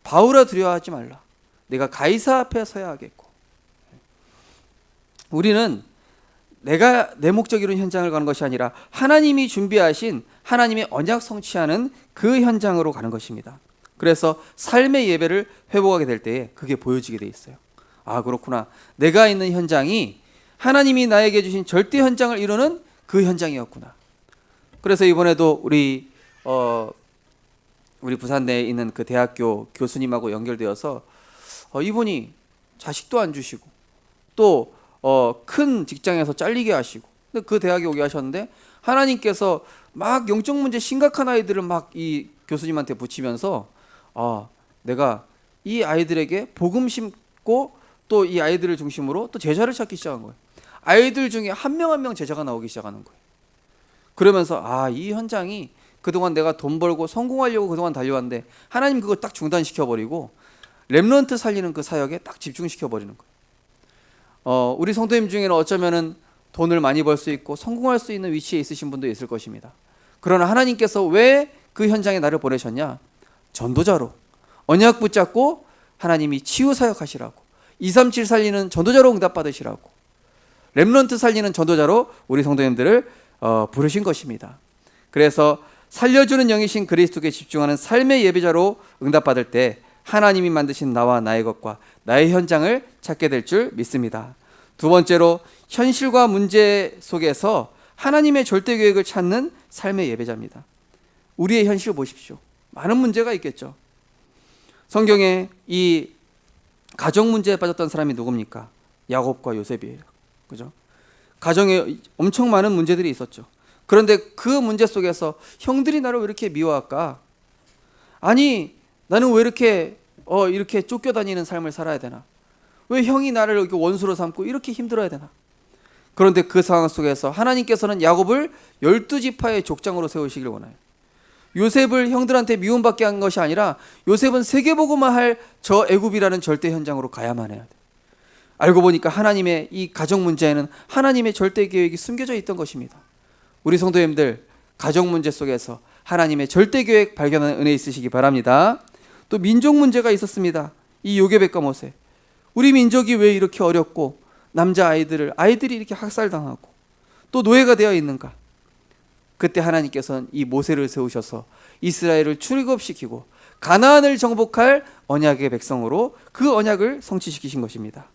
바울아 두려워하지 말라. 내가 가이사 앞에 서야 하겠고. 우리는 내가 내 목적 이룬 현장을 가는 것이 아니라 하나님이 준비하신 하나님의 언약 성취하는 그 현장으로 가는 것입니다. 그래서 삶의 예배를 회복하게 될 때에 그게 보여지게 돼 있어요. 그렇구나. 내가 있는 현장이 하나님이 나에게 주신 절대 현장을 이루는 그 현장이었구나. 그래서 이번에도 우리 부산 내에 있는 그 대학교 교수님하고 연결되어서 이분이 자식도 안 주시고 또 큰 직장에서 잘리게 하시고, 근데 그 대학에 오게 하셨는데 하나님께서 막 영적 문제 심각한 아이들을 막 이 교수님한테 붙이면서 내가 이 아이들에게 복음 심고 또 이 아이들을 중심으로 또 제자를 찾기 시작한 거예요. 아이들 중에 한 명 한 명 제자가 나오기 시작하는 거예요. 그러면서 이 현장이 그동안 내가 돈 벌고 성공하려고 그동안 달려왔는데 하나님 그거 딱 중단시켜버리고 렘넌트 살리는 그 사역에 딱 집중시켜버리는 거예요. 우리 성도님 중에는 어쩌면은 돈을 많이 벌 수 있고 성공할 수 있는 위치에 있으신 분도 있을 것입니다. 그러나 하나님께서 왜 그 현장에 나를 보내셨냐? 전도자로 언약 붙잡고 하나님이 치유 사역하시라고, 237 살리는 전도자로 응답받으시라고, 렘넌트 살리는 전도자로 우리 성도님들을 부르신 것입니다. 그래서 살려주는 영이신 그리스도께 집중하는 삶의 예배자로 응답받을 때 하나님이 만드신 나와 나의 것과 나의 현장을 찾게 될 줄 믿습니다. 두 번째로, 현실과 문제 속에서 하나님의 절대 계획을 찾는 삶의 예배자입니다. 우리의 현실 보십시오. 많은 문제가 있겠죠. 성경에 이 가정 문제에 빠졌던 사람이 누굽니까? 야곱과 요셉이에요. 그죠? 가정에 엄청 많은 문제들이 있었죠. 그런데 그 문제 속에서 형들이 나를 왜 이렇게 미워할까? 아니, 나는 왜 이렇게 쫓겨다니는 삶을 살아야 되나? 왜 형이 나를 이렇게 원수로 삼고 이렇게 힘들어야 되나? 그런데 그 상황 속에서 하나님께서는 야곱을 12지파의 족장으로 세우시길 원해요. 요셉을 형들한테 미움받게 한 것이 아니라 요셉은 세계복음화할 저 애굽이라는 절대 현장으로 가야만 해야 돼. 알고 보니까 하나님의 이 가정 문제에는 하나님의 절대 계획이 숨겨져 있던 것입니다. 우리 성도님들, 가정 문제 속에서 하나님의 절대 계획 발견하는 은혜 있으시기 바랍니다. 또 민족 문제가 있었습니다. 이 요게벳과 모세. 우리 민족이 왜 이렇게 어렵고 남자 아이들이 이렇게 학살당하고 또 노예가 되어 있는가? 그때 하나님께서는 이 모세를 세우셔서 이스라엘을 출애굽시키고 가나안을 정복할 언약의 백성으로 그 언약을 성취시키신 것입니다.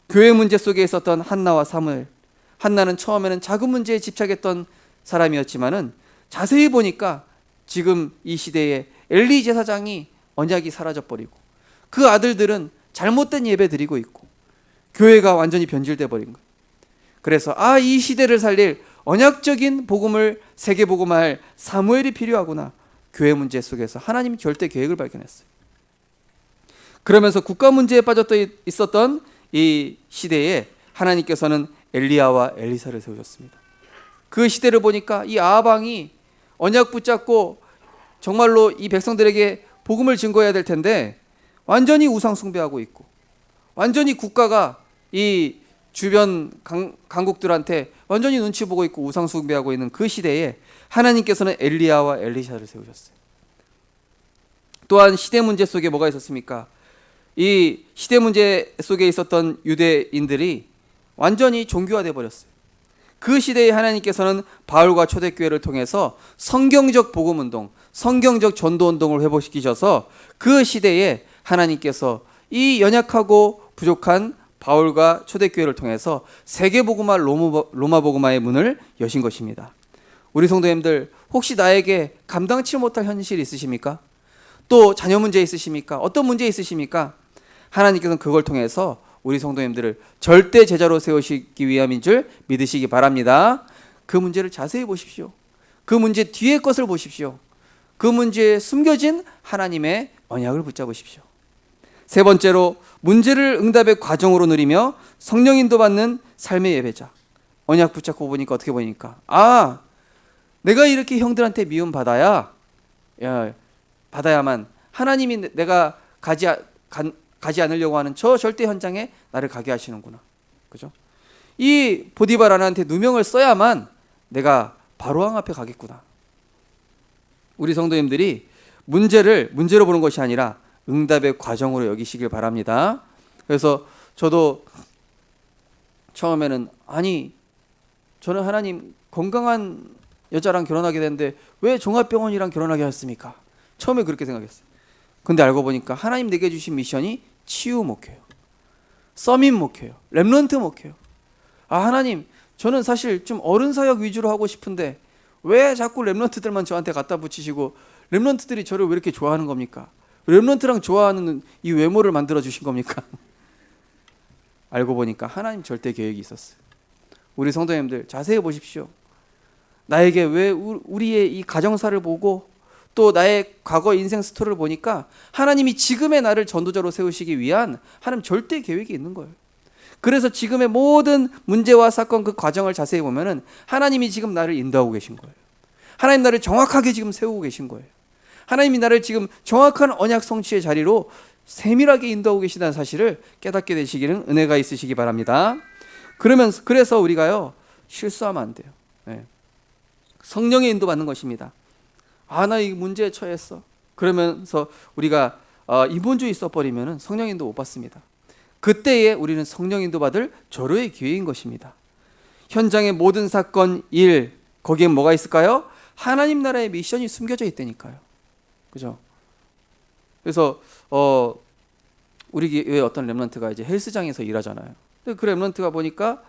교회 문제 속에 있었던 한나와 사무엘. 한나는 처음에는 작은 문제에 집착했던 사람이었지만은 자세히 보니까 지금 이 시대에 엘리 제사장이 언약이 사라져버리고 그 아들들은 잘못된 예배 드리고 있고 교회가 완전히 변질돼 버린 거예요. 그래서 이 시대를 살릴 언약적인 복음을 세계복음화할 사무엘이 필요하구나. 교회 문제 속에서 하나님이 절대 계획을 발견했어요. 그러면서 국가 문제에 빠져 있었던 이 시대에 하나님께서는 엘리야와 엘리사를 세우셨습니다. 그 시대를 보니까 이 아합 왕이 언약 붙잡고 정말로 이 백성들에게 복음을 증거해야 될 텐데 완전히 우상 숭배하고 있고 완전히 국가가 이 주변 강국들한테 완전히 눈치 보고 있고 우상 숭배하고 있는 그 시대에 하나님께서는 엘리야와 엘리샤를 세우셨어요. 또한 시대 문제 속에 뭐가 있었습니까? 이 시대 문제 속에 있었던 유대인들이 완전히 종교화돼 버렸어요. 그 시대에 하나님께서는 바울과 초대교회를 통해서 성경적 복음운동, 성경적 전도운동을 회복시키셔서 그 시대에 하나님께서 이 연약하고 부족한 바울과 초대교회를 통해서 세계복음화 로마복음화의 문을 여신 것입니다. 우리 성도님들, 혹시 나에게 감당치 못할 현실이 있으십니까? 또 자녀 문제 있으십니까? 어떤 문제 있으십니까? 하나님께서는 그걸 통해서 우리 성도님들을 절대 제자로 세우시기 위함인 줄 믿으시기 바랍니다. 그 문제를 자세히 보십시오. 그 문제 뒤의 것을 보십시오. 그 문제에 숨겨진 하나님의 언약을 붙잡으십시오. 세 번째로, 문제를 응답의 과정으로 누리며 성령 인도받는 삶의 예배자. 언약 붙잡고 보니까 어떻게 보니까, 아, 내가 이렇게 형들한테 미움 받아야만 하나님이 내가 가지 않으려고 하는 저 절대 현장에 나를 가게 하시는구나. 그죠? 이 보디바라한테 누명을 써야만 내가 바로왕 앞에 가겠구나. 우리 성도님들이 문제를 문제로 보는 것이 아니라 응답의 과정으로 여기시길 바랍니다. 그래서 저도 처음에는, 아니, 저는 하나님 건강한 여자랑 결혼하게 됐는데 왜 종합병원이랑 결혼하게 하셨습니까? 처음에 그렇게 생각했어요. 근데 알고 보니까 하나님 내게 주신 미션이 치유 목회요, 서밋 목회요, 렘넌트 목회요. 아, 하나님, 저는 사실 좀 어른 사역 위주로 하고 싶은데 왜 자꾸 렘넌트들만 저한테 갖다 붙이시고 렘넌트들이 저를 왜 이렇게 좋아하는 겁니까? 렘넌트랑 좋아하는 이 외모를 만들어 주신 겁니까? 알고 보니까 하나님 절대 계획이 있었어요. 우리 성도님들 자세히 보십시오. 나에게 왜 우리의 이 가정사를 보고 또 나의 과거 인생 스토리를 보니까 하나님이 지금의 나를 전도자로 세우시기 위한 하나님 절대 계획이 있는 거예요. 그래서 지금의 모든 문제와 사건 그 과정을 자세히 보면은 하나님이 지금 나를 인도하고 계신 거예요. 하나님 나를 정확하게 지금 세우고 계신 거예요. 하나님이 나를 지금 정확한 언약 성취의 자리로 세밀하게 인도하고 계시다는 사실을 깨닫게 되시기는 은혜가 있으시기 바랍니다. 그래서 우리가요, 실수하면 안 돼요. 네. 성령의 인도 받는 것입니다. 아, 나 이 문제에 처했어. 그러면서 우리가 이본주의 써버리면 성령 인도 못 받습니다. 그때에 우리는 성령 인도 받을 절호의 기회인 것입니다. 현장의 모든 사건, 일, 거기에 뭐가 있을까요? 하나님 나라의 미션이 숨겨져 있다니까요. 그죠? 그래서 우리 교회 어떤 렘넌트가 이제 헬스장에서 일하잖아요. 근데 그 렘넌트가 보니까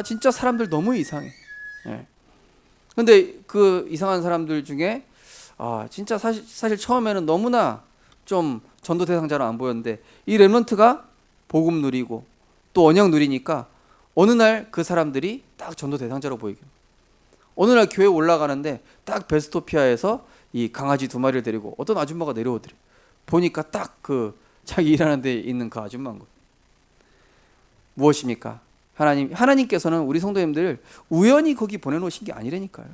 진짜 사람들 너무 이상해. 예. 근데 그 이상한 사람들 중에 진짜 사실 처음에는 너무나 좀 전도 대상자로 안 보였는데 이 렘넌트가 복음 누리고 또 언약 누리니까 어느 날 그 사람들이 딱 전도 대상자로 보이게. 어느 날 교회 올라가는데 딱 베스토피아에서 이 강아지 2마리를 데리고 어떤 아줌마가 내려오더래. 보니까 딱 그 자기 일하는 데 있는 그 아줌마인 거예요. 무엇입니까? 하나님께서는 우리 성도님들 우연히 거기 보내놓으신 게 아니라니까요.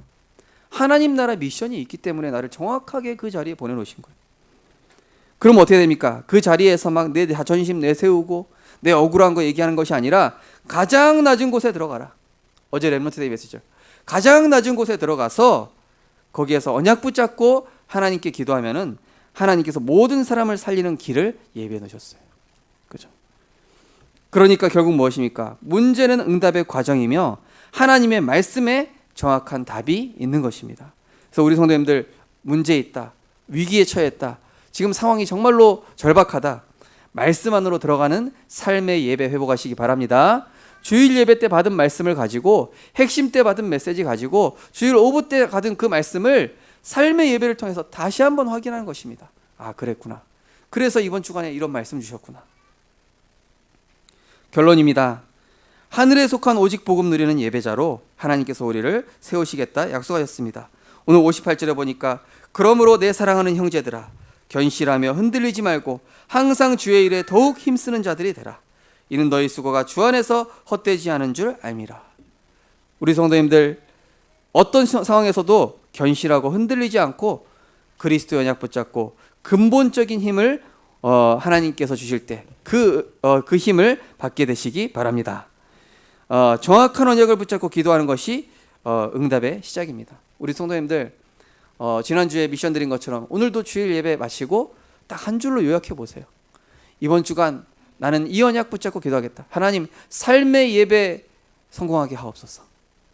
하나님 나라 미션이 있기 때문에 나를 정확하게 그 자리에 보내놓으신 거예요. 그럼 어떻게 됩니까? 그 자리에서 막 내 자존심 내세우고 내 억울한 거 얘기하는 것이 아니라 가장 낮은 곳에 들어가라. 어제 렘넌트 데이 메시지, 가장 낮은 곳에 들어가서 거기에서 언약 붙잡고 하나님께 기도하면은 하나님께서 모든 사람을 살리는 길을 예비해 놓으셨어요. 그죠? 그러니까 결국 무엇입니까? 문제는 응답의 과정이며 하나님의 말씀에 정확한 답이 있는 것입니다. 그래서 우리 성도님들 문제 있다, 위기에 처했다, 지금 상황이 정말로 절박하다, 말씀 안으로 들어가는 삶의 예배 회복하시기 바랍니다. 주일 예배 때 받은 말씀을 가지고, 핵심 때 받은 메시지 가지고 주일 오후 때 받은 그 말씀을 삶의 예배를 통해서 다시 한번 확인하는 것입니다. 아, 그랬구나. 그래서 이번 주간에 이런 말씀 주셨구나. 결론입니다. 하늘에 속한 오직 복음 누리는 예배자로 하나님께서 우리를 세우시겠다 약속하셨습니다. 오늘 58절에 보니까 그러므로 내 사랑하는 형제들아 견실하며 흔들리지 말고 항상 주의 일에 더욱 힘쓰는 자들이 되라. 이는 너희 수고가 주 안에서 헛되지 않은 줄 알미라. 우리 성도님들 어떤 상황에서도 견실하고 흔들리지 않고 그리스도 언약 붙잡고 근본적인 힘을 하나님께서 주실 때 그 힘을 받게 되시기 바랍니다. 정확한 언약을 붙잡고 기도하는 것이 응답의 시작입니다. 우리 성도님들 지난주에 미션 드린 것처럼 오늘도 주일 예배 마치고 딱 한 줄로 요약해 보세요. 이번 주간 나는 이 언약 붙잡고 기도하겠다. 하나님 삶의 예배 성공하게 하옵소서.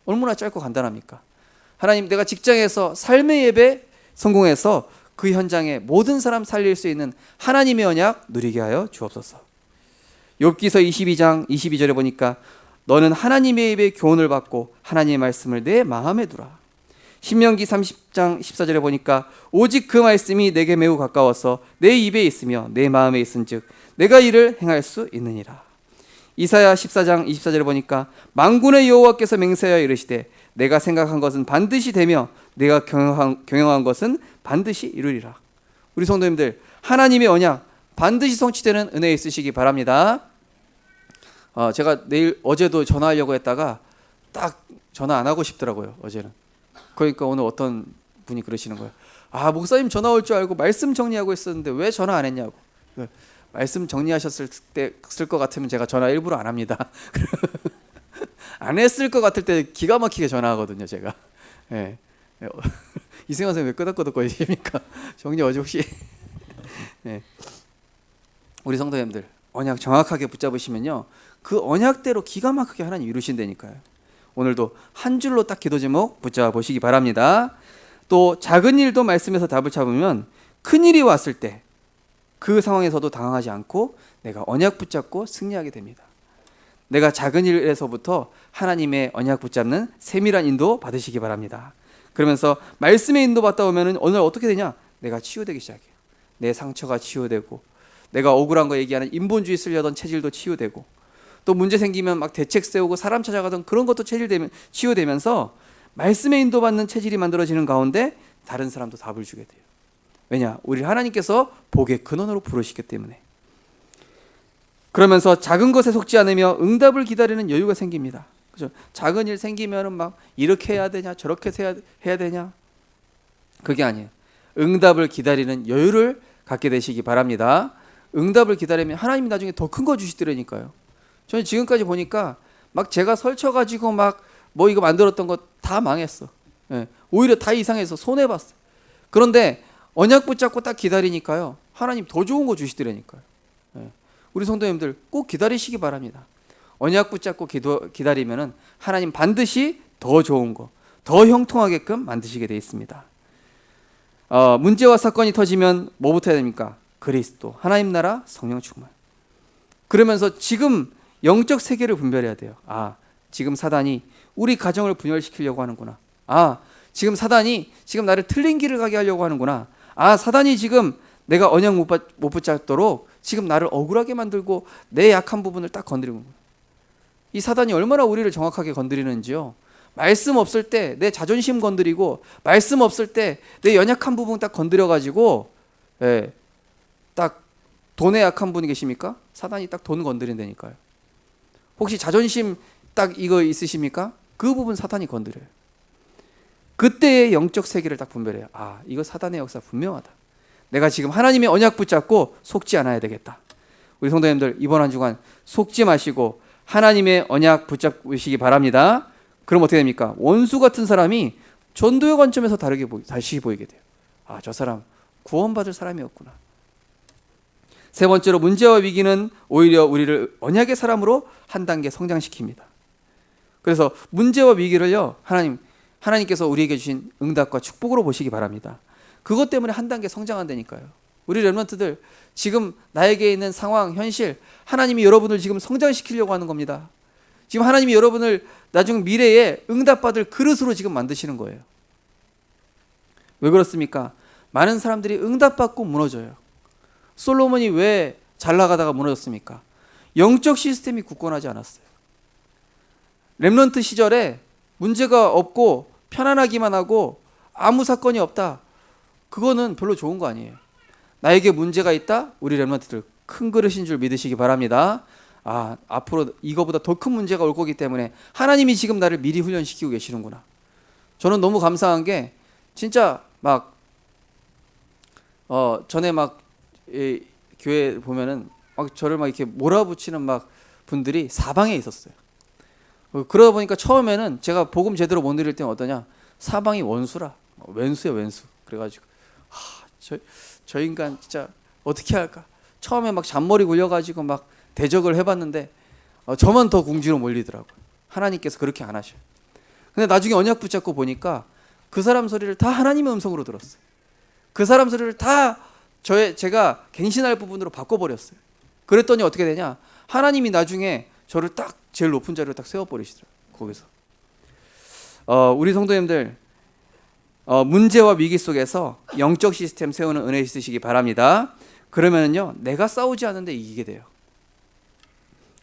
얼마나 짧고 간단합니까? 하나님 내가 직장에서 삶의 예배 성공해서 그 현장에 모든 사람 살릴 수 있는 하나님의 언약 누리게 하여 주옵소서. 욥기서 22장 22절에 보니까 너는 하나님의 입의 교훈을 받고 하나님의 말씀을 내 마음에 두라. 신명기 30장 14절에 보니까 오직 그 말씀이 내게 매우 가까워서 내 입에 있으며 내 마음에 있은즉 내가 이를 행할 수 있느니라. 이사야 14장 24절에 보니까 만군의 여호와께서 맹세하여 이르시되 내가 생각한 것은 반드시 되며 내가 경영한 것은 반드시 이루리라. 우리 성도님들 하나님의 언약 반드시 성취되는 은혜 있으시기 바랍니다. 제가 어제도 전화하려고 했다가 딱 전화 안 하고 싶더라고요. 어제는. 그러니까 오늘 어떤 분이 그러시는 거예요. 목사님 전화 올 줄 알고 말씀 정리하고 있었는데 왜 전화 안 했냐고. 말씀 정리하셨을 것 같으면 제가 전화 일부러 안 합니다. 안 했을 것 같을 때 기가 막히게 전화하거든요, 제가. 예. 이승현 선생님 왜 끄덕끄덕거리십니까? 정리 어제 혹시 예. 우리 성도님들 언약 정확하게 붙잡으시면요, 그 언약대로 기가 막히게 하나님 이루신다니까요. 오늘도 한 줄로 딱 기도 제목 붙잡아 보시기 바랍니다. 또 작은 일도 말씀에서 답을 찾으면 큰 일이 왔을 때 그 상황에서도 당황하지 않고 내가 언약 붙잡고 승리하게 됩니다. 내가 작은 일에서부터 하나님의 언약 붙잡는 세밀한 인도 받으시기 바랍니다. 그러면서 말씀의 인도 받다 보면 오늘 어떻게 되냐? 내가 치유되기 시작해요. 내 상처가 치유되고, 내가 억울한 거 얘기하는 인본주의 쓰려던 체질도 치유되고, 또 문제 생기면 막 대책 세우고 사람 찾아가던 그런 것도 치유되면서 말씀의 인도받는 체질이 만들어지는 가운데 다른 사람도 답을 주게 돼요. 왜냐? 우리 하나님께서 복의 근원으로 부르시기 때문에. 그러면서 작은 것에 속지 않으며 응답을 기다리는 여유가 생깁니다. 그죠? 작은 일 생기면은 막 이렇게 해야 되냐, 저렇게 해야 되냐. 그게 아니에요. 응답을 기다리는 여유를 갖게 되시기 바랍니다. 응답을 기다리면 하나님이 나중에 더 큰 거 주시더라니까요. 저는 지금까지 보니까 막 제가 설쳐가지고 막 뭐 이거 만들었던 거 다 망했어. 예. 오히려 다 이상해서 손해봤어. 그런데 언약 붙잡고 딱 기다리니까요, 하나님 더 좋은 거 주시더라니까요. 예. 우리 성도님들 꼭 기다리시기 바랍니다. 언약 붙잡고 기다리면은 하나님 반드시 더 좋은 거, 더 형통하게끔 만드시게 되어 있습니다. 문제와 사건이 터지면 뭐부터 해야 됩니까? 그리스도, 하나님 나라, 성령 충만. 그러면서 지금 영적 세계를 분별해야 돼요. 지금 사단이 우리 가정을 분열시키려고 하는구나. 지금 사단이 지금 나를 틀린 길을 가게 하려고 하는구나. 사단이 지금 내가 언약 못 붙잡도록 지금 나를 억울하게 만들고 내 약한 부분을 딱 건드리는 거예요. 이 사단이 얼마나 우리를 정확하게 건드리는지요. 말씀 없을 때 내 자존심 건드리고, 말씀 없을 때 내 연약한 부분 딱 건드려가지고, 딱 돈에 약한 분이 계십니까? 사단이 딱 돈 건드린다니까요. 혹시 자존심 딱 이거 있으십니까? 그 부분 사탄이 건드려요. 그때의 영적 세계를 딱 분별해요. 이거 사단의 역사 분명하다. 내가 지금 하나님의 언약 붙잡고 속지 않아야 되겠다. 우리 성도님들 이번 한 주간 속지 마시고 하나님의 언약 붙잡으시기 바랍니다. 그럼 어떻게 됩니까? 원수 같은 사람이 전도의 관점에서 다시 보이게 돼요. 저 사람 구원받을 사람이었구나. 세 번째로, 문제와 위기는 오히려 우리를 언약의 사람으로 한 단계 성장시킵니다. 그래서 문제와 위기를요, 하나님께서 우리에게 주신 응답과 축복으로 보시기 바랍니다. 그것 때문에 한 단계 성장한다니까요. 우리 렘넌트들 지금 나에게 있는 상황, 현실, 하나님이 여러분을 지금 성장시키려고 하는 겁니다. 지금 하나님이 여러분을 나중 미래에 응답받을 그릇으로 지금 만드시는 거예요. 왜 그렇습니까? 많은 사람들이 응답받고 무너져요. 솔로몬이 왜 잘 나가다가 무너졌습니까? 영적 시스템이 굳건하지 않았어요. 렘넌트 시절에 문제가 없고 편안하기만 하고 아무 사건이 없다. 그거는 별로 좋은 거 아니에요. 나에게 문제가 있다? 우리 렘넌트들 큰 그릇인 줄 믿으시기 바랍니다. 앞으로 이거보다 더 큰 문제가 올 거기 때문에 하나님이 지금 나를 미리 훈련시키고 계시는구나. 저는 너무 감사한 게 진짜 막 전에 막 교회 보면은 막 저를 막 이렇게 몰아붙이는 막 분들이 사방에 있었어요. 그러다 보니까 처음에는 제가 복음 제대로 못 드릴 때는 어떠냐, 사방이 원수라, 왼수야 왼수. 그래가지고 저 인간 진짜 어떻게 할까. 처음에 막 잔머리 굴려가지고 막 대적을 해봤는데 저만 더 궁지로 몰리더라고요. 하나님께서 그렇게 안 하셔요. 근데 나중에 언약 붙잡고 보니까 그 사람 소리를 다 하나님의 음성으로 들었어요. 그 사람 소리를 다 제가 갱신할 부분으로 바꿔버렸어요. 그랬더니 어떻게 되냐, 하나님이 나중에 저를 딱 제일 높은 자리로 딱 세워버리시더라고요. 거기서 우리 성도님들, 문제와 위기 속에서 영적 시스템 세우는 은혜 있으시기 바랍니다. 그러면요, 내가 싸우지 않는데 이기게 돼요.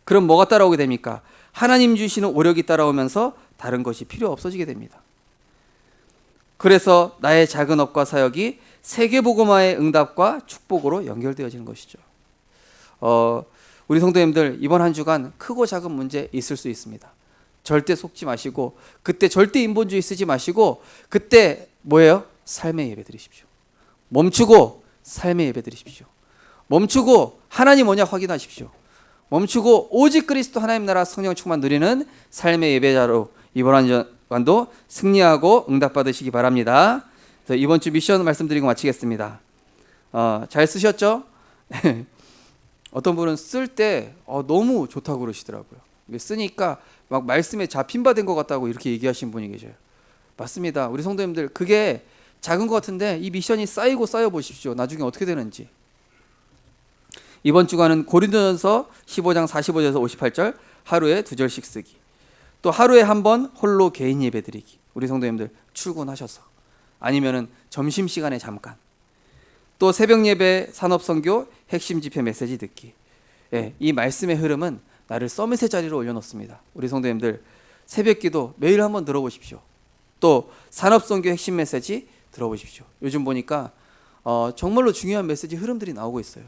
그럼 뭐가 따라오게 됩니까? 하나님 주시는 오력이 따라오면서 다른 것이 필요 없어지게 됩니다. 그래서 나의 작은 업과 사역이 세계복음화의 응답과 축복으로 연결되어지는 것이죠. 우리 성도님들, 이번 한 주간 크고 작은 문제 있을 수 있습니다. 절대 속지 마시고, 그때 절대 인본주의 쓰지 마시고, 그때 뭐예요? 삶의 예배 드리십시오. 멈추고 삶의 예배 드리십시오. 멈추고 하나님 언약 확인하십시오. 멈추고 오직 그리스도 하나님 나라 성령 충만 누리는 삶의 예배자로 이번 한 주간도 승리하고 응답받으시기 바랍니다. 그래서 이번 주 미션 말씀드리고 마치겠습니다. 잘 쓰셨죠? 어떤 분은 쓸 때 너무 좋다고 그러시더라고요. 쓰니까 막 말씀에 잡힌 바 된 것 같다고 이렇게 얘기하신 분이 계셔요. 맞습니다. 우리 성도님들, 그게 작은 것 같은데 이 미션이 쌓이고 쌓여 보십시오. 나중에 어떻게 되는지. 이번 주간은 고린도전서 15장 45절에서 58절 하루에 2절씩 쓰기, 또 하루에 한 번 홀로 개인 예배 드리기. 우리 성도님들 출근하셔서, 아니면은 점심시간에 잠깐, 또 새벽 예배 산업선교 핵심 집회 메시지 듣기. 이 말씀의 흐름은 나를 서밋의 자리로 올려놓습니다. 우리 성도님들, 새벽 기도 매일 한번 들어보십시오. 또 산업선교 핵심 메시지 들어보십시오. 요즘 보니까 정말로 중요한 메시지 흐름들이 나오고 있어요.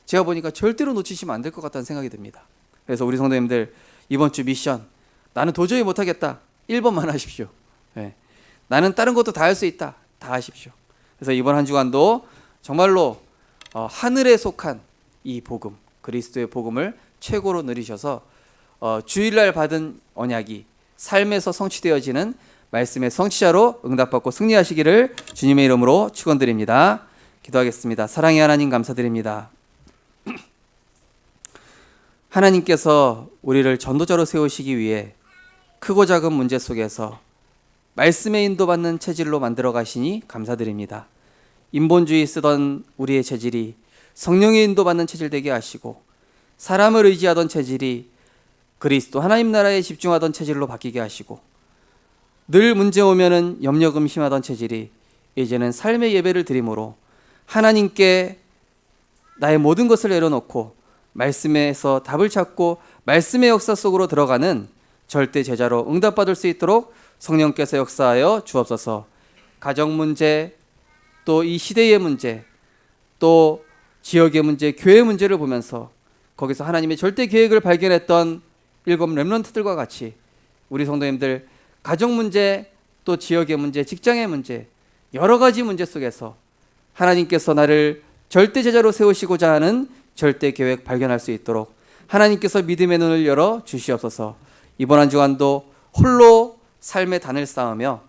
제가 보니까 절대로 놓치시면 안 될 것 같다는 생각이 듭니다. 그래서 우리 성도님들, 이번 주 미션, 나는 도저히 못하겠다 1번만 하십시오. 나는 다른 것도 다 할 수 있다, 다 하십시오. 그래서 이번 한 주간도 정말로 하늘에 속한 이 복음, 그리스도의 복음을 최고로 누리셔서 주일날 받은 언약이 삶에서 성취되어지는 말씀의 성취자로 응답받고 승리하시기를 주님의 이름으로 축원드립니다. 기도하겠습니다. 사랑의 하나님, 감사드립니다. 하나님께서 우리를 전도자로 세우시기 위해 크고 작은 문제 속에서 말씀에 인도받는 체질로 만들어 가시니 감사드립니다. 인본주의 쓰던 우리의 체질이 성령의 인도받는 체질 되게 하시고, 사람을 의지하던 체질이 그리스도 하나님 나라에 집중하던 체질로 바뀌게 하시고, 늘 문제 오면은 염려금심하던 체질이 이제는 삶의 예배를 드림으로 하나님께 나의 모든 것을 내려놓고 말씀에서 답을 찾고 말씀의 역사 속으로 들어가는 절대 제자로 응답받을 수 있도록 성령께서 역사하여 주옵소서. 가정 문제, 또 이 시대의 문제, 또 지역의 문제, 교회 문제를 보면서 거기서 하나님의 절대 계획을 발견했던 7 렘넌트들과 같이 우리 성도님들, 가정 문제, 또 지역의 문제, 직장의 문제, 여러 가지 문제 속에서 하나님께서 나를 절대 제자로 세우시고자 하는 절대 계획 발견할 수 있도록 하나님께서 믿음의 눈을 열어 주시옵소서. 이번 한 주간도 홀로 삶의 단을 쌓으며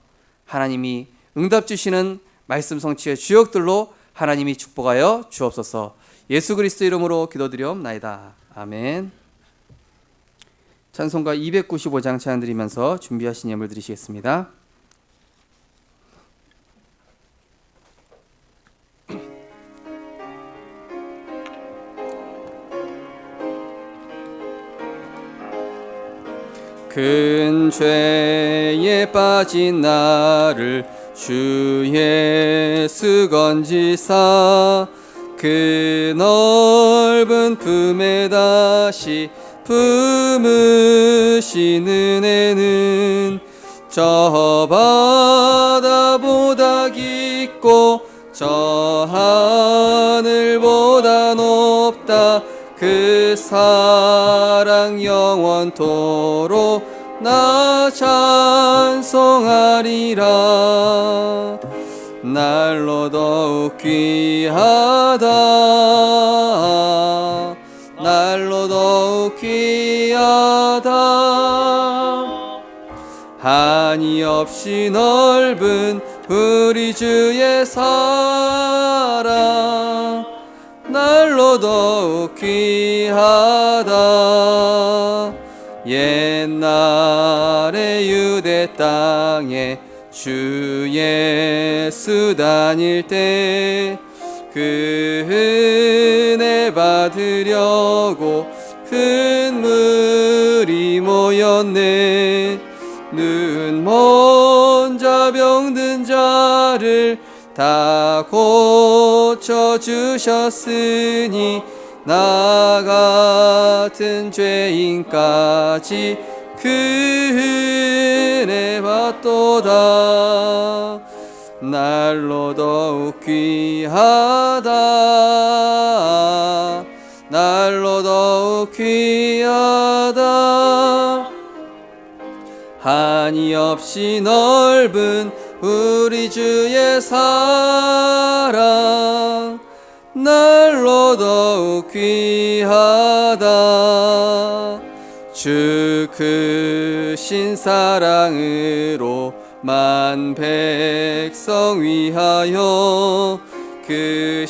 하나님이 응답 주시는 말씀 성취의 주역들로 하나님이 축복하여 주옵소서. 예수 그리스도 이름으로 기도드리옵나이다. 아멘. 찬송가 295장 찬양 드리면서 준비하신 예물 드리시겠습니다. 큰 죄에 빠진 나를 주 예수 건지사 그 넓은 품에 다시 품으신 은혜는 저 바다보다 깊고 저 하늘보다 높다. 그 사랑 영원토록 나 찬송하리라. 날로 더욱 귀하다. 날로 더욱 귀하다. 한이 없이 넓은 우리 주의 사랑 날로 더욱 귀하다. 옛날에 유대 땅에 주 예수 다닐 때 그 은혜 받으려고 큰 무리 모였네. 눈 먼저 병든 자를 다 고쳐주셨으니 나 같은 죄인까지 그 은혜 받도다. 날로 더욱 귀하다. 날로 더욱 귀하다. 한이 없이 넓은 우리 주의 사랑 날로 더욱 귀하다. 주 크신 사랑으로 만 백성 위하여 그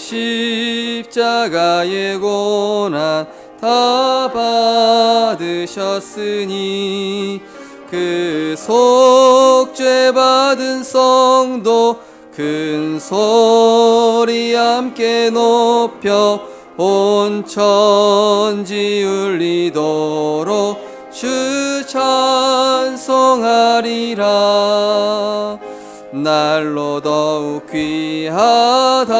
십자가의 고난 다 받으셨으니 그 속죄 받은 성도 큰 소리 함께 높여 온 천지 울리도록 주 찬송하리라. 날로 더욱 귀하다.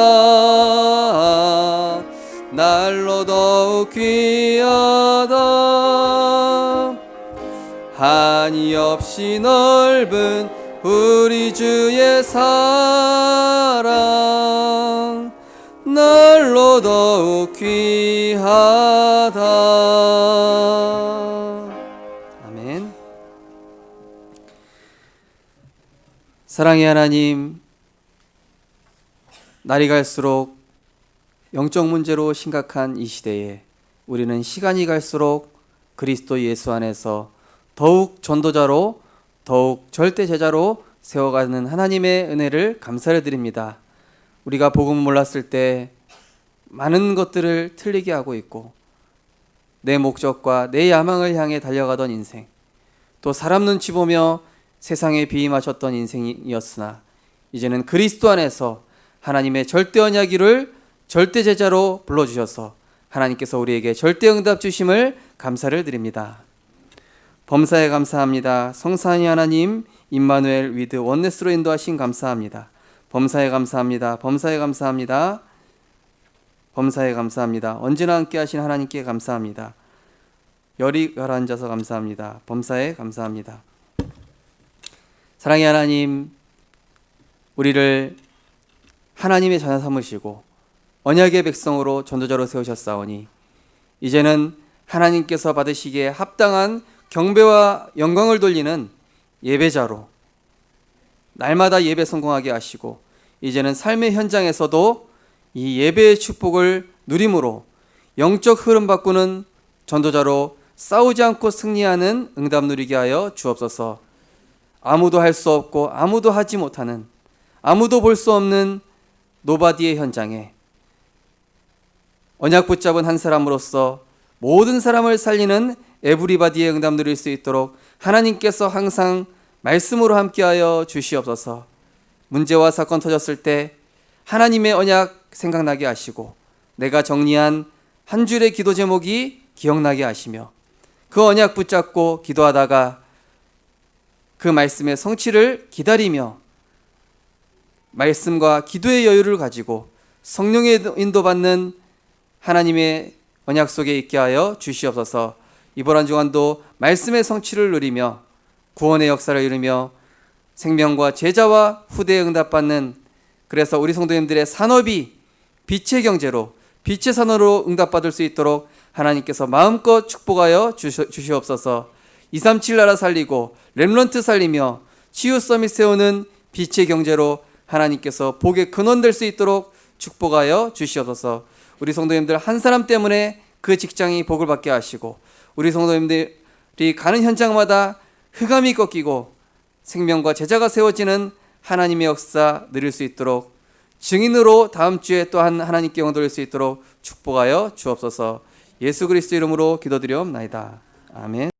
날로 더욱 귀하다. 한이 없이 넓은 우리 주의 사랑 날로 더욱 귀하다. 아멘. 사랑의 하나님, 날이 갈수록 영적 문제로 심각한 이 시대에 우리는 시간이 갈수록 그리스도 예수 안에서 더욱 전도자로 더욱 절대 제자로 세워가는 하나님의 은혜를 감사를 드립니다. 우리가 복음을 몰랐을 때 많은 것들을 틀리게 하고 있고 내 목적과 내 야망을 향해 달려가던 인생, 또 사람 눈치 보며 세상에 비임하셨던 인생이었으나 이제는 그리스도 안에서 하나님의 절대 언약이를 절대 제자로 불러주셔서 하나님께서 우리에게 절대 응답 주심을 감사를 드립니다. 범사에 감사합니다. 성산이 하나님 임마누엘 위드 원네스로 인도하신 감사합니다. 범사에 감사합니다. 범사에 감사합니다. 범사에 감사합니다. 언제나 함께 하신 하나님께 감사합니다. 열이 가라앉아서 감사합니다. 범사에 감사합니다. 사랑의 하나님, 우리를 하나님의 자녀 삼으시고 언약의 백성으로 전도자로 세우셨사오니 이제는 하나님께서 받으시기에 합당한 경배와 영광을 돌리는 예배자로 날마다 예배 성공하게 하시고 이제는 삶의 현장에서도 이 예배의 축복을 누림으로 영적 흐름 바꾸는 전도자로 싸우지 않고 승리하는 응답 누리게 하여 주옵소서. 아무도 할 수 없고 아무도 하지 못하는 아무도 볼 수 없는 노바디의 현장에 언약 붙잡은 한 사람으로서 모든 사람을 살리는 에브리바디의 응답 누릴 수 있도록 하나님께서 항상 말씀으로 함께하여 주시옵소서. 문제와 사건 터졌을 때 하나님의 언약 생각나게 하시고 내가 정리한 한 줄의 기도 제목이 기억나게 하시며 그 언약 붙잡고 기도하다가 그 말씀의 성취를 기다리며 말씀과 기도의 여유를 가지고 성령의 인도받는 하나님의 언약 속에 있게 하여 주시옵소서. 이번 한 주간도 말씀의 성취를 누리며 구원의 역사를 이루며 생명과 제자와 후대에 응답받는, 그래서 우리 성도님들의 산업이 빛의 경제로 빛의 산업으로 응답받을 수 있도록 하나님께서 마음껏 축복하여 주시옵소서. 237 나라 살리고 렘넌트 살리며 치유 서밋 세우는 빛의 경제로 하나님께서 복의 근원 될 수 있도록 축복하여 주시옵소서. 우리 성도님들 한 사람 때문에 그 직장이 복을 받게 하시고 우리 성도님들이 가는 현장마다 흑암이 꺾이고 생명과 제자가 세워지는 하나님의 역사 누릴 수 있도록, 증인으로 다음 주에 또한 하나님께 영광 돌릴 수 있도록 축복하여 주옵소서. 예수 그리스도 이름으로 기도드리옵나이다. 아멘.